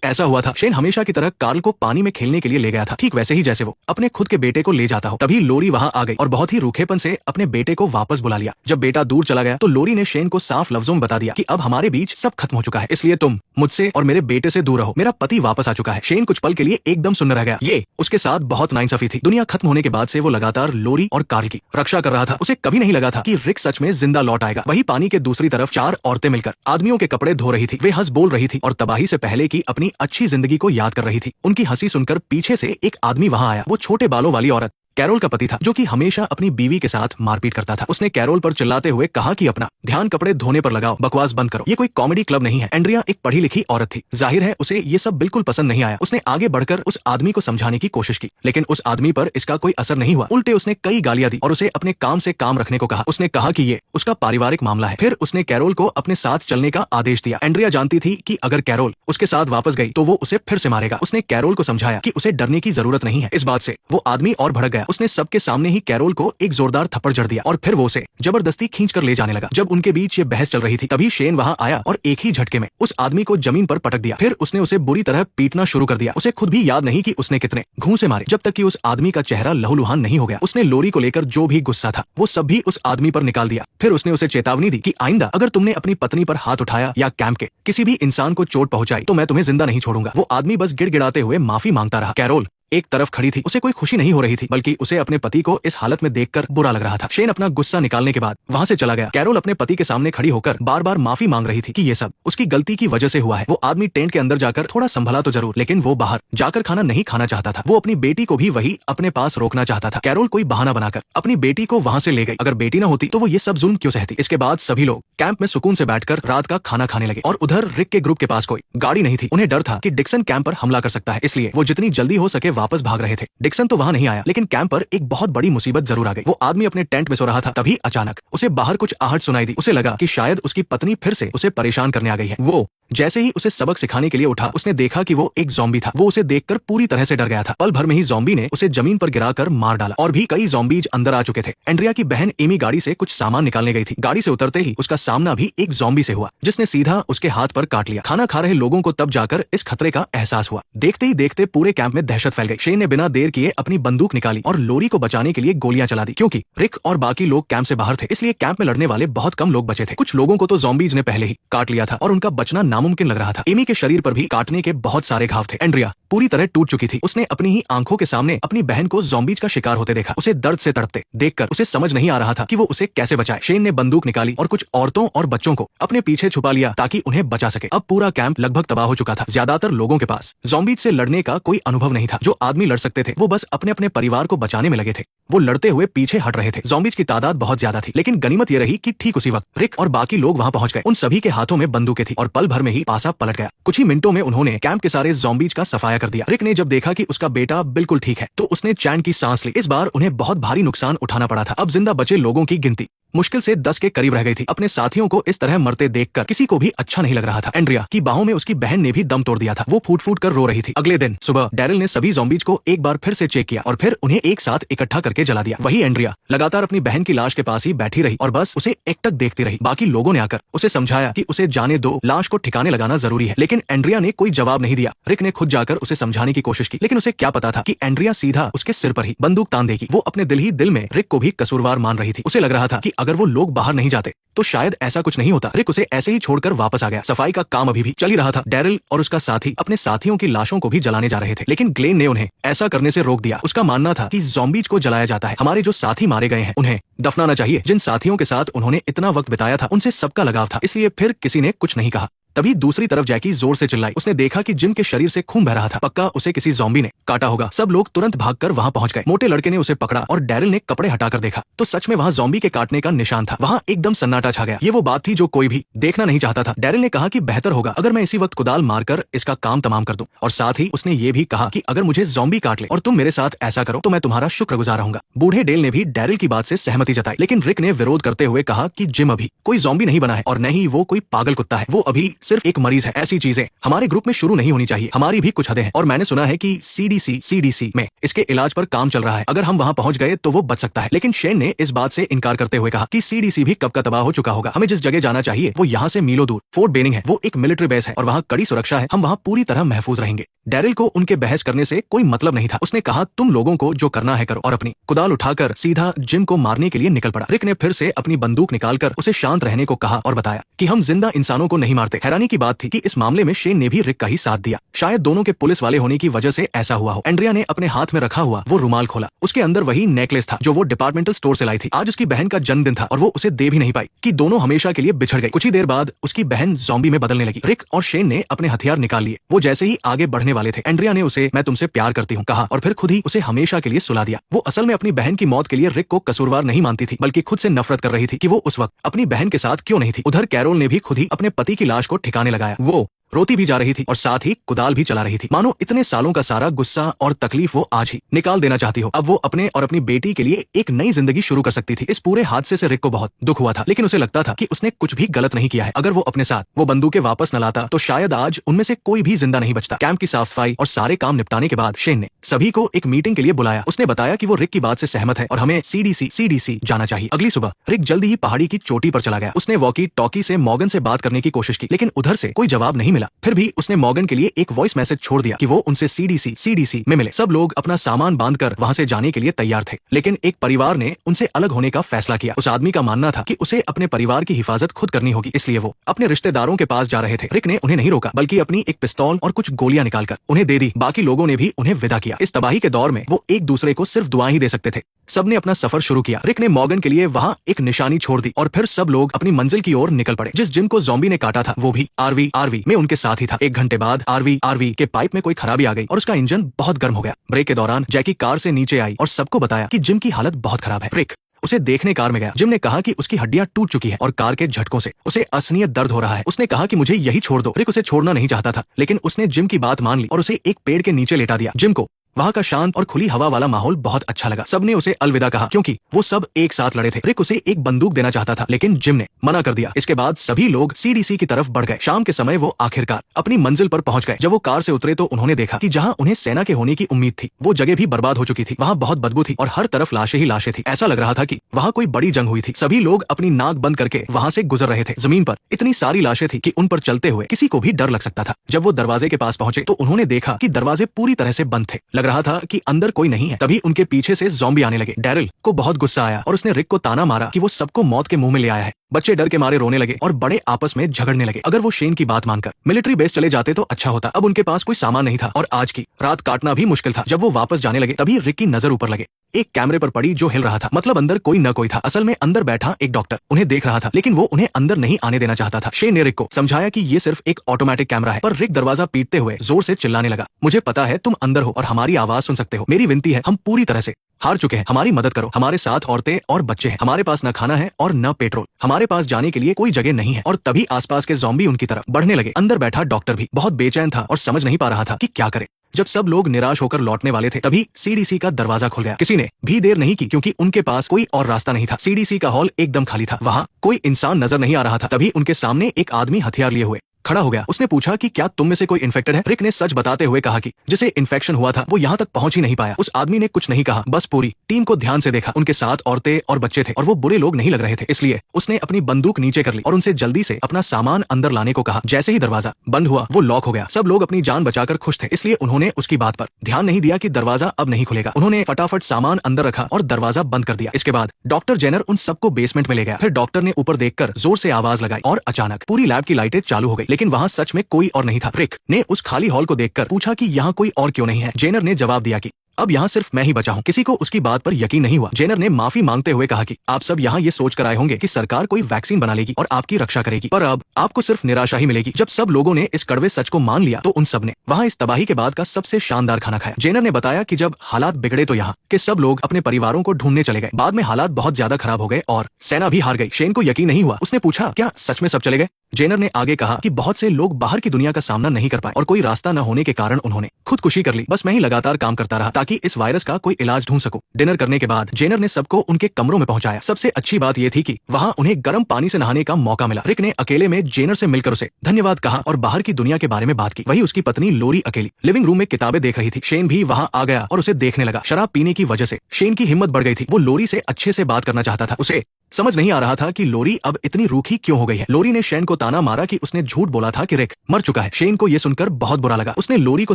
ऐसा हुआ था। शेन हमेशा की तरह कार्ल को पानी में खेलने के लिए ले गया था, ठीक वैसे ही जैसे वो अपने खुद के बेटे को ले जाता हो। तभी लोरी वहां आ गई और बहुत ही रूखेपन से अपने बेटे को वापस बुला लिया। जब बेटा दूर चला गया तो लोरी ने शेन को साफ लफ्जों में बता दिया कि अब हमारे बीच सब खत्म हो चुका है, इसलिए तुम मुझसे और मेरे बेटे से दूर रहो। मेरा पति वापस आ चुका है। शेन कुछ पल के लिए एकदम सुन्न रह गया। ये उसके साथ बहुत नाइंसाफी थी। दुनिया खत्म होने के बाद से वो लगातार लोरी और कार्ल की रक्षा कर रहा था। उसे कभी नहीं लगा था कि रिक सच में जिंदा लौट आएगा। वही पानी के दूसरी तरफ 4 औरतें मिलकर आदमियों के कपड़े धो रही थी। वे हंस बोल रही थी और तबाही से पहले की अपनी अच्छी जिंदगी को याद कर रही थी। उनकी हंसी सुनकर पीछे से एक आदमी वहां आया। वो छोटे बालों वाली औरत कैरोल का पति था जो कि हमेशा अपनी बीवी के साथ मारपीट करता था। उसने कैरोल पर चिल्लाते हुए कहा कि अपना ध्यान कपड़े धोने पर लगाओ, बकवास बंद करो। ये कोई कॉमेडी क्लब नहीं है। एंड्रिया एक पढ़ी लिखी औरत थी। जाहिर है उसे ये सब बिल्कुल पसंद नहीं आया। उसने आगे बढ़कर उस आदमी को समझाने की कोशिश की लेकिन उस आदमी पर इसका कोई असर नहीं हुआ। उल्टे उसने कई गालियां दी और उसे अपने काम से काम रखने को कहा। उसने कहा कि ये उसका पारिवारिक मामला है। फिर उसने कैरोल को अपने साथ चलने का आदेश दिया। एंड्रिया जानती थी कि अगर कैरोल उसके साथ वापस गई तो वो उसे फिर से मारेगा। उसने कैरोल को समझाया कि उसे डरने की जरूरत नहीं है। इस बात से वो आदमी और भड़क गया। उसने सबके सामने ही कैरोल को एक जोरदार थप्पड़ जड़ दिया और फिर वो उसे जबरदस्ती खींचकर ले जाने लगा। जब उनके बीच ये बहस चल रही थी तभी शेन वहां आया और एक ही झटके में उस आदमी को जमीन पर पटक दिया। फिर उसने उसे बुरी तरह पीटना शुरू कर दिया। उसे खुद भी याद नहीं कि उसने कितने घूंसे मारे जब तक कि उस आदमी का चेहरा लहूलुहान नहीं हो गया। उसने लोरी को लेकर जो भी गुस्सा था वो सब भी उस आदमी पर निकाल दिया। फिर उसने उसे चेतावनी दी कि आइंदा अगर तुमने अपनी पत्नी पर हाथ उठाया या कैंप के किसी भी इंसान को चोट पहुंचाई तो मैं तुम्हें जिंदा नहीं छोड़ूंगा। वो आदमी बस गिड़गिड़ाते हुए माफी मांगता रहा। कैरोल एक तरफ खड़ी थी। उसे कोई खुशी नहीं हो रही थी बल्कि उसे अपने पति को इस हालत में देखकर बुरा लग रहा था। शेन अपना गुस्सा निकालने के बाद वहां से चला गया। कैरोल अपने पति के सामने खड़ी होकर बार बार माफी मांग रही थी कि ये सब उसकी गलती की वजह से हुआ है। वो आदमी टेंट के अंदर जाकर थोड़ा संभला तो जरूर लेकिन वो बाहर जाकर खाना नहीं खाना चाहता था। वो अपनी बेटी को भी वही अपने पास रोकना चाहता था। कैरोल कोई बहाना बनाकर अपनी बेटी को वहां से ले गई। अगर बेटी न होती तो वो ये सब जुल्म क्यों सहती। इसके बाद सभी लोग कैंप में सुकून से बैठकर रात का खाना खाने लगे और उधर रिक के ग्रुप के पास कोई गाड़ी नहीं थी। उन्हें डर था कि डिक्सन कैंप पर हमला कर सकता है, इसलिए वो जितनी जल्दी हो सके वापस भाग रहे थे। डिक्सन तो वहां नहीं आया लेकिन कैंप पर एक बहुत बड़ी मुसीबत जरूर आ गई। वो आदमी अपने टेंट में सो रहा था। तभी अचानक उसे बाहर कुछ आहट सुनाई दी। उसे लगा कि शायद उसकी पत्नी फिर से उसे परेशान करने आ गई है। वो जैसे ही उसे सबक सिखाने के लिए उठा उसने देखा कि वो एक ज़ॉम्बी था। वो उसे देखकर पूरी तरह से डर गया था। पल भर में ही ज़ॉम्बी ने उसे जमीन पर गिराकर मार डाला और भी कई ज़ॉम्बीज अंदर आ चुके थे। एंड्रिया की बहन एमी गाड़ी से कुछ सामान निकालने गई थी। गाड़ी से उतरते ही उसका सामना भी एक ज़ॉम्बी से हुआ जिसने सीधा उसके हाथ पर काट लिया। खाना खा रहे लोगों को तब जाकर इस खतरे का एहसास हुआ। देखते ही देखते पूरे कैंप में दहशत फैल गई। शेन ने बिना देर किए अपनी बंदूक निकाली और लोरी को बचाने के लिए गोलियां चला दी। क्योंकि रिक और बाकी लोग कैंप से बाहर थे इसलिए कैंप में लड़ने वाले बहुत कम लोग बचे थे। कुछ लोगों को तो ज़ॉम्बीज ने पहले ही काट लिया था और उनका बचना नामुमकिन लग रहा था। एमी के शरीर पर भी काटने के बहुत सारे घाव थे। एंड्रिया पूरी तरह टूट चुकी थी। उसने अपनी ही आंखों के सामने अपनी बहन को ज़ॉम्बीज का शिकार होते देखा। उसे दर्द से तड़पते देखकर उसे समझ नहीं आ रहा था कि वो उसे कैसे बचाए। शेन ने बंदूक निकाली और कुछ औरतों और बच्चों को अपने पीछे छुपा लिया ताकि उन्हें बचा सके। अब पूरा कैंप लगभग तबाह हो चुका था। ज्यादातर लोगों के पास ज़ॉम्बीज से लड़ने का कोई अनुभव नहीं था। जो आदमी लड़ सकते थे वो बस अपने अपने परिवार को बचाने में लगे थे। वो लड़ते हुए पीछे हट रहे थे। ज़ॉम्बीज की तादाद बहुत ज्यादा थी लेकिन गनीमत ये रही कि ठीक उसी वक्त रिक और बाकी लोग वहां पहुंच गए। उन सभी के हाथों में बंदूकें थी और पल भर में ही पासा पलट गया। कुछ ही मिनटों में उन्होंने कैंप के सारे ज़ॉम्बीज का सफाया कर दिया। रिक ने जब देखा कि उसका बेटा बिल्कुल ठीक है तो उसने चैन की सांस ली। इस बार उन्हें बहुत भारी नुकसान उठाना पड़ा था। अब जिंदा बचे लोगों की गिनती मुश्किल से 10 के करीब रह गई थी। अपने साथियों को इस तरह मरते देखकर किसी को भी अच्छा नहीं लग रहा था। एंड्रिया की बाहों में उसकी बहन ने भी दम तोड़ दिया था। वो फूट फूट कर रो रही थी। अगले दिन सुबह डैरिल ने सभी ज़ॉम्बीज को एक बार फिर से चेक किया और फिर उन्हें एक साथ इकट्ठा करके जला दिया। वही एंड्रिया लगातार अपनी बहन की लाश के पास ही बैठी रही और बस उसे एकटक देखती रही। बाकी लोगों ने आकर उसे समझाया कि उसे जाने दो, लाश को ठिकाने लगाना जरूरी है, लेकिन एंड्रिया ने कोई जवाब नहीं दिया। रिक ने खुद जाकर उसे समझाने की कोशिश की, लेकिन उसे क्या पता था कि एंड्रिया सीधा उसके सिर पर ही बंदूक तान देगी। वो अपने दिल ही दिल में रिक को भी कसूरवार मान रही थी। उसे लग रहा था कि अगर वो लोग बाहर नहीं जाते तो शायद ऐसा कुछ नहीं होता। रिक उसे ऐसे ही छोड़कर वापस आ गया। सफाई का काम अभी भी चल ही रहा था। डैरिल और उसका साथी अपने साथियों की लाशों को भी जलाने जा रहे थे, लेकिन ग्लेन ने उन्हें ऐसा करने से रोक दिया। उसका मानना था कि ज़ॉम्बीज को जलाया जाता है, हमारे जो साथी मारे गए हैं उन्हें दफनाना चाहिए। जिन साथियों के साथ उन्होंने इतना वक्त बिताया था उनसे सबका लगाव था, इसलिए फिर किसी ने कुछ नहीं कहा। तभी दूसरी तरफ जैकी जोर से चिल्लाई। उसने देखा कि जिम के शरीर से खून बह रहा था। पक्का उसे किसी ज़ॉम्बी ने काटा होगा। सब लोग तुरंत भागकर वहां पहुंच गए। मोटे लड़के ने उसे पकड़ा और डैरिल ने कपड़े हटाकर देखा तो सच में वहां ज़ॉम्बी के काटने का निशान था। वहां एकदम सन्नाटा छा गया। ये वो बात थी जो कोई भी देखना नहीं चाहता था। डैरिल ने कहा कि बेहतर होगा अगर मैं इसी वक्त कुदाल मारकर इसका काम तमाम कर दूं, और साथ ही उसने ये भी कहा कि अगर मुझे ज़ॉम्बी काट ले और तुम मेरे साथ ऐसा करो तो मैं तुम्हारा शुक्रगुजार रहूंगा। बूढ़े डेल ने भी डैरिल की बात से सहमति जताई, लेकिन रिक ने विरोध करते हुए कहा कि जिम अभी कोई ज़ॉम्बी नहीं बना है और न ही वो कोई पागल कुत्ता है। वो अभी सिर्फ एक मरीज है। ऐसी चीजें हमारे ग्रुप में शुरू नहीं होनी चाहिए। हमारी भी कुछ हदें हैं और मैंने सुना है कि सीडीसी में इसके इलाज पर काम चल रहा है। अगर हम वहां पहुंच गए तो वो बच सकता है। लेकिन शेन ने इस बात से इनकार करते हुए कहा कि सीडीसी भी कब का तबाह हो चुका होगा। हमें जिस जगह जाना चाहिए वो यहाँ से मीलों दूर फोर्ट बेनिंग है। वो एक मिलिट्री बेस है और वहाँ कड़ी सुरक्षा है। हम वहाँ पूरी तरह महफूज रहेंगे। डैरिल को उनके बहस करने से कोई मतलब नहीं था। उसने कहा तुम लोगों को जो करना है करो, और अपनी कुदाल उठाकर सीधा जिम को मारने के लिए निकल पड़ा। रिक ने फिर से अपनी बंदूक निकालकर उसे शांत रहने को कहा और बताया कि हम जिंदा इंसानों को नहीं मारते। हैरानी की बात थी कि इस मामले में शेन ने भी रिक का ही साथ दिया। शायद दोनों के पुलिस वाले होने की वजह से ऐसा हुआ हो। एंड्रिया ने अपने हाथ में रखा हुआ वो रुमाल खोला। उसके अंदर वही नेकलेस था जो वो डिपार्टमेंटल स्टोर से लाई थी। आज उसकी बहन का जन्मदिन था और वो उसे दे भी नहीं पाई कि दोनों हमेशा के लिए बिछड़ गए। कुछ ही देर बाद उसकी बहन ज़ॉम्बी में बदलने लगी। रिक और शेन ने अपने हथियार निकाल लिए। वो जैसे ही आगे बढ़ने वाले थे, एंड्रिया ने उसे मैं तुमसे प्यार करती हूँ कहा और फिर खुद ही उसे हमेशा के लिए सुला दिया। वो असल में अपनी बहन की मौत के लिए रिक को कसूरवार नहीं मानती थी, बल्कि खुद से नफरत कर रही थी कि वो उस वक्त अपनी बहन के साथ क्यों नहीं थी। उधर कैरोल ने भी खुद ही अपने पति की लाश को ठिकाने लगाया। वो रोती भी जा रही थी और साथ ही कुदाल भी चला रही थी, मानो इतने सालों का सारा गुस्सा और तकलीफ वो आज ही निकाल देना चाहती हो। अब वो अपने और अपनी बेटी के लिए एक नई जिंदगी शुरू कर सकती थी। इस पूरे हादसे से रिक को बहुत दुख हुआ था, लेकिन उसे लगता था कि उसने कुछ भी गलत नहीं किया है। अगर वो अपने साथ वो बंदूकें वापस न लाता तो शायद आज उनमें से कोई भी जिंदा नहीं बचता। कैंप की साफ सफाई और सारे काम निपटाने के बाद शेन ने सभी को एक मीटिंग के लिए बुलाया। उसने बताया कि वो रिक की बात से सहमत है और हमें सीडीसी जाना चाहिए। अगली सुबह रिक जल्दी ही पहाड़ी की चोटी पर चला गया। उसने वॉकी टॉकी से मॉर्गन से बात करने की कोशिश की, लेकिन उधर से कोई जवाब नहीं मिला। फिर भी उसने मॉर्गन के लिए एक वॉइस मैसेज छोड़ दिया कि वो उनसे सीडीसी में मिले। सब लोग अपना सामान बांधकर वहां से जाने के लिए तैयार थे, लेकिन एक परिवार ने उनसे अलग होने का फैसला किया। उस आदमी का मानना था कि उसे अपने परिवार की हिफाजत खुद करनी होगी, इसलिए वो अपने रिश्तेदारों के पास जा रहे थे। रिक ने उन्हें नहीं रोका, बल्कि अपनी एक पिस्तौल और कुछ गोलियां निकालकर उन्हें दे दी। बाकी लोगों ने भी उन्हें विदा किया। इस तबाही के दौर में वो एक दूसरे को सिर्फ दुआएं ही दे सकते थे। सबने अपना सफर शुरू किया। रिक ने मॉर्गन के लिए वहां एक निशानी छोड़ दी और फिर सब लोग अपनी मंजिल की ओर निकल पड़े। जिस जिम को ज़ॉम्बी ने काटा था वो भी आरवी में उनके साथ ही था। एक घंटे बाद आरवी के पाइप में कोई खराबी आ गई और उसका इंजन बहुत गर्म हो गया। ब्रेक के दौरान जैकी कार से नीचे आई और सबको बताया कि जिम की हालत बहुत खराब है। रिक उसे देखने कार में गया। जिम ने कहा कि उसकी हड्डियां टूट चुकी है और कार के झटकों से उसे असहनीय दर्द हो रहा है। उसने कहा कि मुझे यही छोड़ दो। रिक उसे छोड़ना नहीं चाहता था, लेकिन उसने जिम की बात मान ली और उसे एक पेड़ के नीचे लेटा दिया। जिम को वहां का शांत और खुली हवा वाला माहौल बहुत अच्छा लगा। सबने उसे अलविदा कहा क्योंकि वो सब एक साथ लड़े थे। रिक उसे एक बंदूक देना चाहता था, लेकिन जिम ने मना कर दिया। इसके बाद सभी लोग सीडीसी की तरफ बढ़ गए। शाम के समय वो आखिरकार अपनी मंजिल पर पहुंच गए। जब वो कार से उतरे तो उन्होंने देखा कि जहां उन्हें सेना के होने की उम्मीद थी वो जगह भी बर्बाद हो चुकी थी। वहां बहुत बदबू थी और हर तरफ लाशें ही लाशें थी। ऐसा लग रहा था कि वहां कोई बड़ी जंग हुई थी। सभी लोग अपनी नाक बंद करके वहां से गुजर रहे थे। जमीन पर इतनी सारी लाशें थी कि उन पर चलते हुए किसी को भी डर लग सकता था। जब वो दरवाजे के पास पहुंचे तो उन्होंने देखा कि दरवाजे पूरी तरह से बंद थे। लग रहा था कि अंदर कोई नहीं है। तभी उनके पीछे से ज़ॉम्बी आने लगे। डैरिल को बहुत गुस्सा आया और उसने रिक को ताना मारा कि वो सबको मौत के मुंह में ले आया है। बच्चे डर के मारे रोने लगे और बड़े आपस में झगड़ने लगे। अगर वो शेन की बात मानकर मिलिट्री बेस चले जाते तो अच्छा होता। अब उनके पास कोई सामान नहीं था और आज की रात काटना भी मुश्किल था। जब वो वापस जाने लगे तभी रिक की नजर ऊपर लगे। एक कैमरे पर पड़ी जो हिल रहा था। मतलब अंदर कोई न कोई था। असल में अंदर बैठा एक डॉक्टर उन्हें देख रहा था, लेकिन वो उन्हें अंदर नहीं आने देना चाहता था। शेन ने रिक को समझाया कि ये सिर्फ एक ऑटोमेटिक कैमरा है, पर रिक दरवाजा पीटते हुए जोर से चिल्लाने लगा, मुझे पता है तुम अंदर हो और हमारी आवाज सुन सकते हो। मेरी विनती है, हम पूरी तरह से हार चुके हैं, हमारी मदद करो। हमारे साथ औरतें और बच्चे हैं। हमारे पास न खाना है और न पेट्रोल। हमारे पास जाने के लिए कोई जगह नहीं है। और तभी आसपास के ज़ॉम्बी उनकी तरफ बढ़ने लगे। अंदर बैठा डॉक्टर भी बहुत बेचैन था और समझ नहीं पा रहा था कि क्या करे। जब सब लोग निराश होकर लौटने वाले थे तभी सीडीसी का दरवाजा खुल गया। किसी ने भी देर नहीं की क्योंकि उनके पास कोई और रास्ता नहीं था। सीडीसी का हॉल एकदम खाली था, वहाँ कोई इंसान नजर नहीं आ रहा था। तभी उनके सामने एक आदमी हथियार लिए हुए खड़ा हो गया। उसने पूछा कि क्या तुम में से कोई इन्फेक्टेड है? रिक ने सच बताते हुए कहा कि जिसे इन्फेक्शन हुआ था वो यहाँ तक पहुंच ही नहीं पाया। उस आदमी ने कुछ नहीं कहा, बस पूरी टीम को ध्यान से देखा। उनके साथ औरतें और बच्चे थे और वो बुरे लोग नहीं लग रहे थे, इसलिए उसने अपनी बंदूक नीचे कर ली और उनसे जल्दी से अपना सामान अंदर लाने को कहा। जैसे ही दरवाजा बंद हुआ वो लॉक हो गया। सब लोग अपनी जान बचाकर खुश थे, इसलिए उन्होंने उसकी बात पर ध्यान नहीं दिया कि दरवाजा अब नहीं खुलेगा। उन्होंने फटाफट सामान अंदर रखा और दरवाजा बंद कर दिया। इसके बाद डॉक्टर जेनर उन सबको बेसमेंट में ले गया। फिर डॉक्टर ने ऊपर देखकर जोर से आवाज लगाई और अचानक पूरी लैब की लाइटें चालू हो गई, लेकिन वहाँ सच में कोई और नहीं था। रिक ने उस खाली हॉल को देखकर पूछा कि यहाँ कोई और क्यों नहीं है? जेनर ने जवाब दिया कि अब यहाँ सिर्फ मैं ही बचा हूँ। किसी को उसकी बात पर यकीन नहीं हुआ। जेनर ने माफी मांगते हुए कहा कि आप सब यहाँ ये सोचकर आए होंगे कि सरकार कोई वैक्सीन बना लेगी और आपकी रक्षा करेगी, पर अब आपको सिर्फ निराशा ही मिलेगी। जब सब लोगों ने इस कड़वे सच को मान लिया तो उन सब ने वहाँ इस तबाही के बाद का सबसे शानदार खाना खाया। जेनर ने बताया कि जब हालात बिगड़े तो यहाँ के सब लोग अपने परिवारों को ढूंढने चले गए। बाद में हालात बहुत ज्यादा खराब हो गए और सेना भी हार गई। शेन को यकीन नहीं हुआ। उसने पूछा, क्या सच में सब चले गए? जेनर ने आगे कहा कि बहुत से लोग बाहर की दुनिया का सामना नहीं कर पाए और कोई रास्ता न होने के कारण उन्होंने खुदकुशी कर ली। बस मैं ही लगातार काम करता रहा ताकि इस वायरस का कोई इलाज ढूंढ सकूं। डिनर करने के बाद जेनर ने सबको उनके कमरों में पहुंचाया। सबसे अच्छी बात यह थी कि वहां उन्हें गर्म पानी से नहाने का मौका मिला। रिक ने अकेले में जेनर से मिलकर उसे धन्यवाद कहा और बाहर की दुनिया के बारे में बात की। वही उसकी पत्नी लोरी अकेली लिविंग रूम में किताबें देख रही थी। शेन भी वहां आ गया और उसे देखने लगा। शराब पीने की वजह से शेन की हिम्मत बढ़ गई थी। वो लोरी से अच्छे से बात करना चाहता था। उसे समझ नहीं आ रहा था कि लोरी अब इतनी रूखी क्यों हो गई है। लोरी ने शेन को ताना मारा कि उसने झूठ बोला था कि रिक मर चुका है। शेन को यह सुनकर बहुत बुरा लगा। उसने लोरी को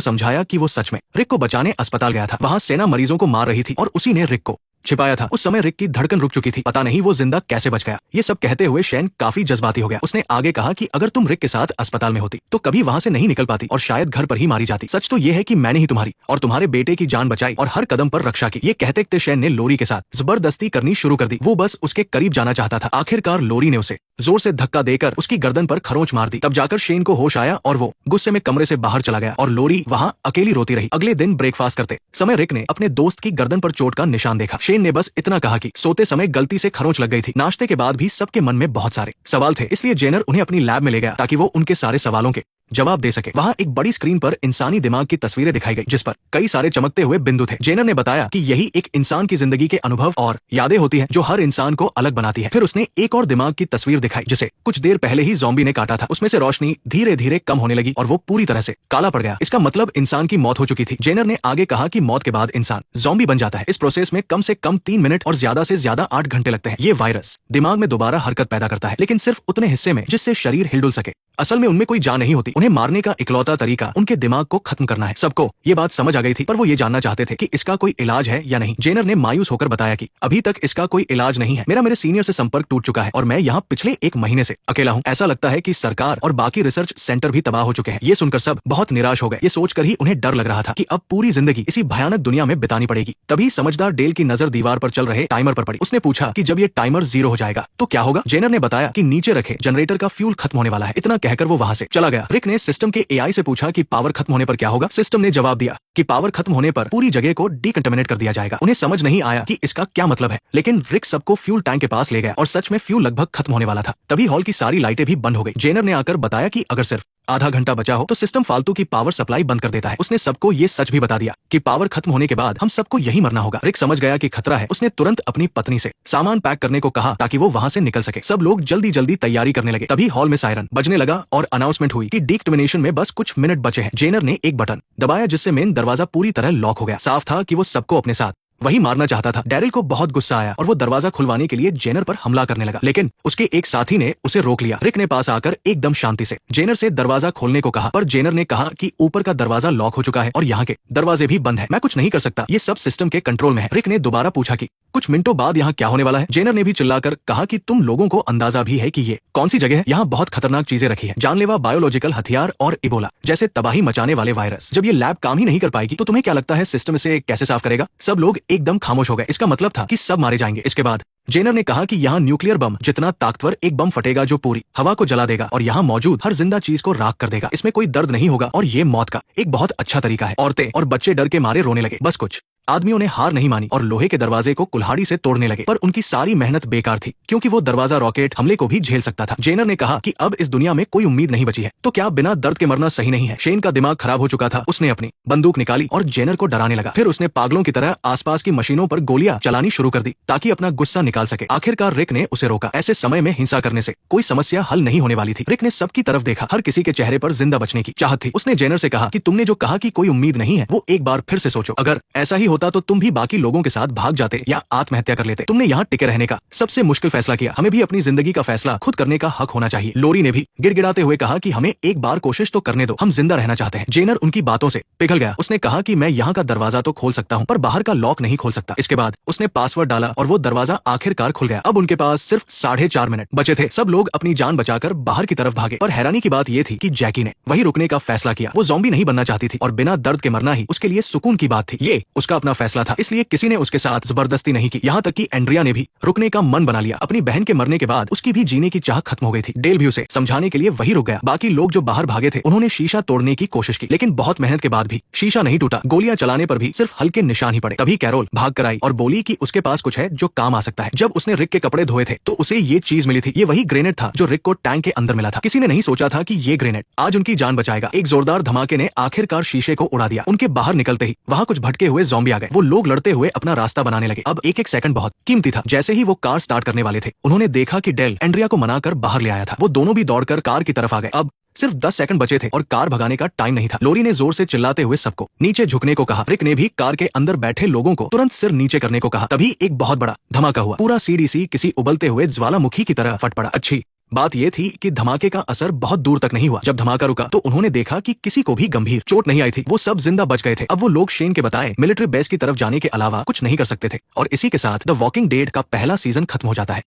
समझाया कि वो सच में रिक को बचाने अस्पताल गया था। वहां सेना मरीजों को मार रही थी और उसी ने रिक को छिपाया था। उस समय रिक की धड़कन रुक चुकी थी। पता नहीं वो जिंदा कैसे बच गया। ये सब कहते हुए शेन काफी जज्बाती हो गया। उसने आगे कहा कि अगर तुम रिक के साथ अस्पताल में होती तो कभी वहां से नहीं निकल पाती और शायद घर पर ही मारी जाती। सच तो ये है कि मैंने ही तुम्हारी और तुम्हारे बेटे की जान बचाई और हर कदम पर रक्षा की। ये कहते कहते शेन ने लोरी के साथ जबरदस्ती करनी शुरू कर दी। वो बस उसके करीब जाना चाहता था। आखिरकार लोरी ने उसे जोर से धक्का देकर उसकी गर्दन पर खरोंच मार दी। तब जाकर शेन को होश आया और वो गुस्से में कमरे से बाहर चला गया और लोरी वहां अकेली रोती रही। अगले दिन ब्रेकफास्ट करते समय रिक ने अपने दोस्त की गर्दन पर चोट का निशान देखा। शेन ने बस इतना कहा कि सोते समय गलती से खरोंच लग गई थी। नाश्ते के बाद भी सबके मन में बहुत सारे सवाल थे, इसलिए जेनर उन्हें अपनी लैब में ले गया ताकि वो उनके सारे सवालों के जवाब दे सके। वहाँ एक बड़ी स्क्रीन पर इंसानी दिमाग की तस्वीरें दिखाई गई जिस पर कई सारे चमकते हुए बिंदु थे। जेनर ने बताया कि यही एक इंसान की जिंदगी के अनुभव और यादें होती हैं जो हर इंसान को अलग बनाती है। फिर उसने एक और दिमाग की तस्वीर दिखाई जिसे कुछ देर पहले ही ज़ॉम्बी ने काटा था। उसमें से रोशनी धीरे धीरे कम होने लगी और वो पूरी तरह से काला पड़ गया। इसका मतलब इंसान की मौत हो चुकी थी। जेनर ने आगे कहा कि मौत के बाद इंसान ज़ॉम्बी बन जाता है। इस प्रोसेस में कम से कम 3 मिनट और ज्यादा से ज्यादा 8 घंटे लगते हैं। ये वायरस दिमाग में दोबारा हरकत पैदा करता है, लेकिन सिर्फ उतने हिस्से में जिससे शरीर हिलडुल सके। असल में उनमें कोई जान नहीं होती। उन्हें मारने का इकलौता तरीका उनके दिमाग को खत्म करना है। सबको ये बात समझ आ गई थी, पर वो ये जानना चाहते थे कि इसका कोई इलाज है या नहीं। जेनर ने मायूस होकर बताया कि अभी तक इसका कोई इलाज नहीं है। मेरे सीनियर से संपर्क टूट चुका है और मैं यहाँ पिछले 1 महीने से अकेला हूँ। ऐसा लगता है कि सरकार और बाकी रिसर्च सेंटर भी तबाह हो चुके हैं। ये सुनकर सब बहुत निराश हो गए। ये सोचकर ही उन्हें डर लग रहा था कि अब पूरी जिंदगी इसी भयानक दुनिया में बितानी पड़ेगी। तभी समझदार डेल की नजर दीवार पर चल रहे टाइमर पर पड़ी। उसने पूछा कि जब ये टाइमर 0 हो जाएगा तो क्या होगा? जेनर ने बताया कि नीचे रखे जनरेटर का फ्यूल खत्म होने वाला है। इतना कहकर वो वहां से चला गया। रिक ने सिस्टम के एआई से पूछा कि पावर खत्म होने पर क्या होगा? सिस्टम ने जवाब दिया कि पावर खत्म होने पर पूरी जगह को डिकंटामिनेट कर दिया जाएगा। उन्हें समझ नहीं आया कि इसका क्या मतलब है, लेकिन रिक सबको फ्यूल टैंक के पास ले गया और सच में फ्यूल लगभग खत्म होने वाला था। तभी हॉल की सारी लाइटें भी बंद हो गई। जेनर ने आकर बताया कि अगर सिर्फ आधा घंटा बचा हो तो सिस्टम फालतू की पावर सप्लाई बंद कर देता है। उसने सबको ये सच भी बता दिया कि पावर खत्म होने के बाद हम सबको यही मरना होगा। रिक समझ गया कि खतरा है। उसने तुरंत अपनी पत्नी से सामान पैक करने को कहा ताकि वो वहां से निकल सके। सब लोग जल्दी जल्दी तैयारी करने लगे। तभी हॉल में सायरन बजने लगा और अनाउंसमेंट हुई कि डिकंटामिनेशन में बस कुछ मिनट बचे हैं। जेनर ने एक बटन दबाया जिससे मेन दरवाजा पूरी तरह लॉक हो गया। साफ था कि वो सबको अपने साथ वही मारना चाहता था। डैरिल को बहुत गुस्सा आया और वो दरवाजा खुलवाने के लिए जेनर पर हमला करने लगा, लेकिन उसके एक साथी ने उसे रोक लिया। रिक ने पास आकर एकदम शांति से जेनर से दरवाजा खोलने को कहा, पर जेनर ने कहा कि ऊपर का दरवाजा लॉक हो चुका है और यहाँ के दरवाजे भी बंद है। मैं कुछ नहीं कर सकता, ये सब सिस्टम के कंट्रोल में है। रिक ने दोबारा पूछा कि कुछ मिनटों बाद यहाँ क्या होने वाला है? जेनर ने भी चिल्लाकर कहा कि तुम लोगों को अंदाजा भी है कि ये कौन सी जगह है? यहाँ बहुत खतरनाक चीजें रखी है, जानलेवा बायोलॉजिकल हथियार और इबोला जैसे तबाही मचाने वाले वायरस। जब ये लैब काम ही नहीं कर पाएगी तो तुम्हें क्या लगता है सिस्टम इसे कैसे साफ करेगा? सब लोग एकदम खामोश हो गए। इसका मतलब था कि सब मारे जाएंगे। इसके बाद जेनर ने कहा कि यहाँ न्यूक्लियर बम जितना ताकतवर एक बम फटेगा जो पूरी हवा को जला देगा और यहाँ मौजूद हर जिंदा चीज को राख कर देगा। इसमें कोई दर्द नहीं होगा और ये मौत का एक बहुत अच्छा तरीका है। औरतें और बच्चे डर के मारे रोने लगे। बस कुछ आदमियों ने हार नहीं मानी और लोहे के दरवाजे को कुल्हाड़ी से तोड़ने लगे, पर उनकी सारी मेहनत बेकार थी क्योंकि वो दरवाजा रॉकेट हमले को भी झेल सकता था। जेनर ने कहा कि अब इस दुनिया में कोई उम्मीद नहीं बची है, तो क्या बिना दर्द के मरना सही नहीं है? शेन का दिमाग खराब हो चुका था। उसने अपनी बंदूक निकाली और जेनर को डराने लगा। फिर उसने पागलों की तरह आसपास की मशीनों पर गोलियां चलानी शुरू कर दी ताकि अपना गुस्सा निकाल सके। आखिरकार रिक ने उसे रोका। ऐसे समय में हिंसा करने से कोई समस्या हल नहीं होने वाली थी। रिक ने सबकी तरफ देखा। हर किसी के चेहरे पर जिंदा बचने की चाहत थी। उसने जेनर से कहा कि तुमने जो कहा कि कोई उम्मीद नहीं है, वो एक बार फिर से सोचो। अगर ऐसा ही होता तो तुम भी बाकी लोगों के साथ भाग जाते या आत्महत्या कर लेते। तुमने यहाँ टिके रहने का सबसे मुश्किल फैसला किया। हमें भी अपनी जिंदगी का फैसला खुद करने का हक होना चाहिए। लोरी ने भी गिड़गिड़ाते हुए कहा कि हमें एक बार कोशिश तो करने दो, हम जिंदा रहना चाहते हैं। जेनर उनकी बातों से पिघल गया। उसने कहा कि मैं यहाँ का दरवाजा तो खोल सकता हूँ, पर बाहर का लॉक नहीं खोल सकता। इसके बाद उसने पासवर्ड डाला और वो दरवाजा आखिरकार खुल गया। अब उनके पास सिर्फ 4.5 मिनट बचे थे। सब लोग अपनी जान बचाकर बाहर की तरफ भागे, पर हैरानी की बात यह थी कि जैकी ने वही रुकने का फैसला किया। वो ज़ॉम्बी नहीं बनना चाहती थी और बिना दर्द के मरना ही उसके लिए सुकून की बात थी। ये उसका अपना फैसला था, इसलिए किसी ने उसके साथ जबरदस्ती नहीं की। यहाँ तक कि एंड्रिया ने भी रुकने का मन बना लिया। अपनी बहन के मरने के बाद उसकी भी जीने की चाह खत्म हो गई थी। डेल भी उसे समझाने के लिए वही रुक गया। बाकी लोग जो बाहर भागे थे उन्होंने शीशा तोड़ने की कोशिश की, लेकिन बहुत मेहनत के बाद भी शीशा नहीं टूटा। गोलियां चलाने पर भी सिर्फ हल्के निशान ही पड़े। तभी कैरोल भाग कर आई और बोली कि उसके पास कुछ है जो काम आ सकता है। जब उसने रिक के कपड़े धोए थे तो उसे ये चीज मिली थी। ये वही ग्रेनेड था जो रिक को टैंक के अंदर मिला था। किसी ने नहीं सोचा था कि ये ग्रेनेड आज उनकी जान बचाएगा। एक जोरदार धमाके ने आखिरकार शीशे को उड़ा दिया। उनके बाहर निकलते ही वहां कुछ भटके हुए ज़ॉम्बी आ गए। वो लोग लड़ते हुए अपना रास्ता बनाने लगे। अब एक एक सेकंड बहुत कीमती था। जैसे ही वो कार स्टार्ट करने वाले थे, उन्होंने देखा कि डेल एंड्रिया को मनाकर बाहर ले आया था। वो दोनों भी दौड़कर कार की तरफ आ गए। अब सिर्फ 10 सेकंड बचे थे और कार भगाने का टाइम नहीं था। लोरी ने जोर से चिल्लाते हुए सबको नीचे झुकने को कहा। रिक ने भी कार के अंदर बैठे लोगों को तुरंत सिर नीचे करने को कहा। तभी एक बहुत बड़ा धमाका हुआ। पूरा सीडीसी किसी उबलते हुए ज्वालामुखी की तरह फट पड़ा। अच्छी बात यह थी कि धमाके का असर बहुत दूर तक नहीं हुआ। जब धमाका रुका तो उन्होंने देखा कि किसी को भी गंभीर चोट नहीं आई थी। वो सब जिंदा बच गए थे। अब वो लोग शेन के बताए मिलिट्री बेस की तरफ जाने के अलावा कुछ नहीं कर सकते थे। और इसी के साथ द वॉकिंग डेड का पहला सीजन खत्म हो जाता है।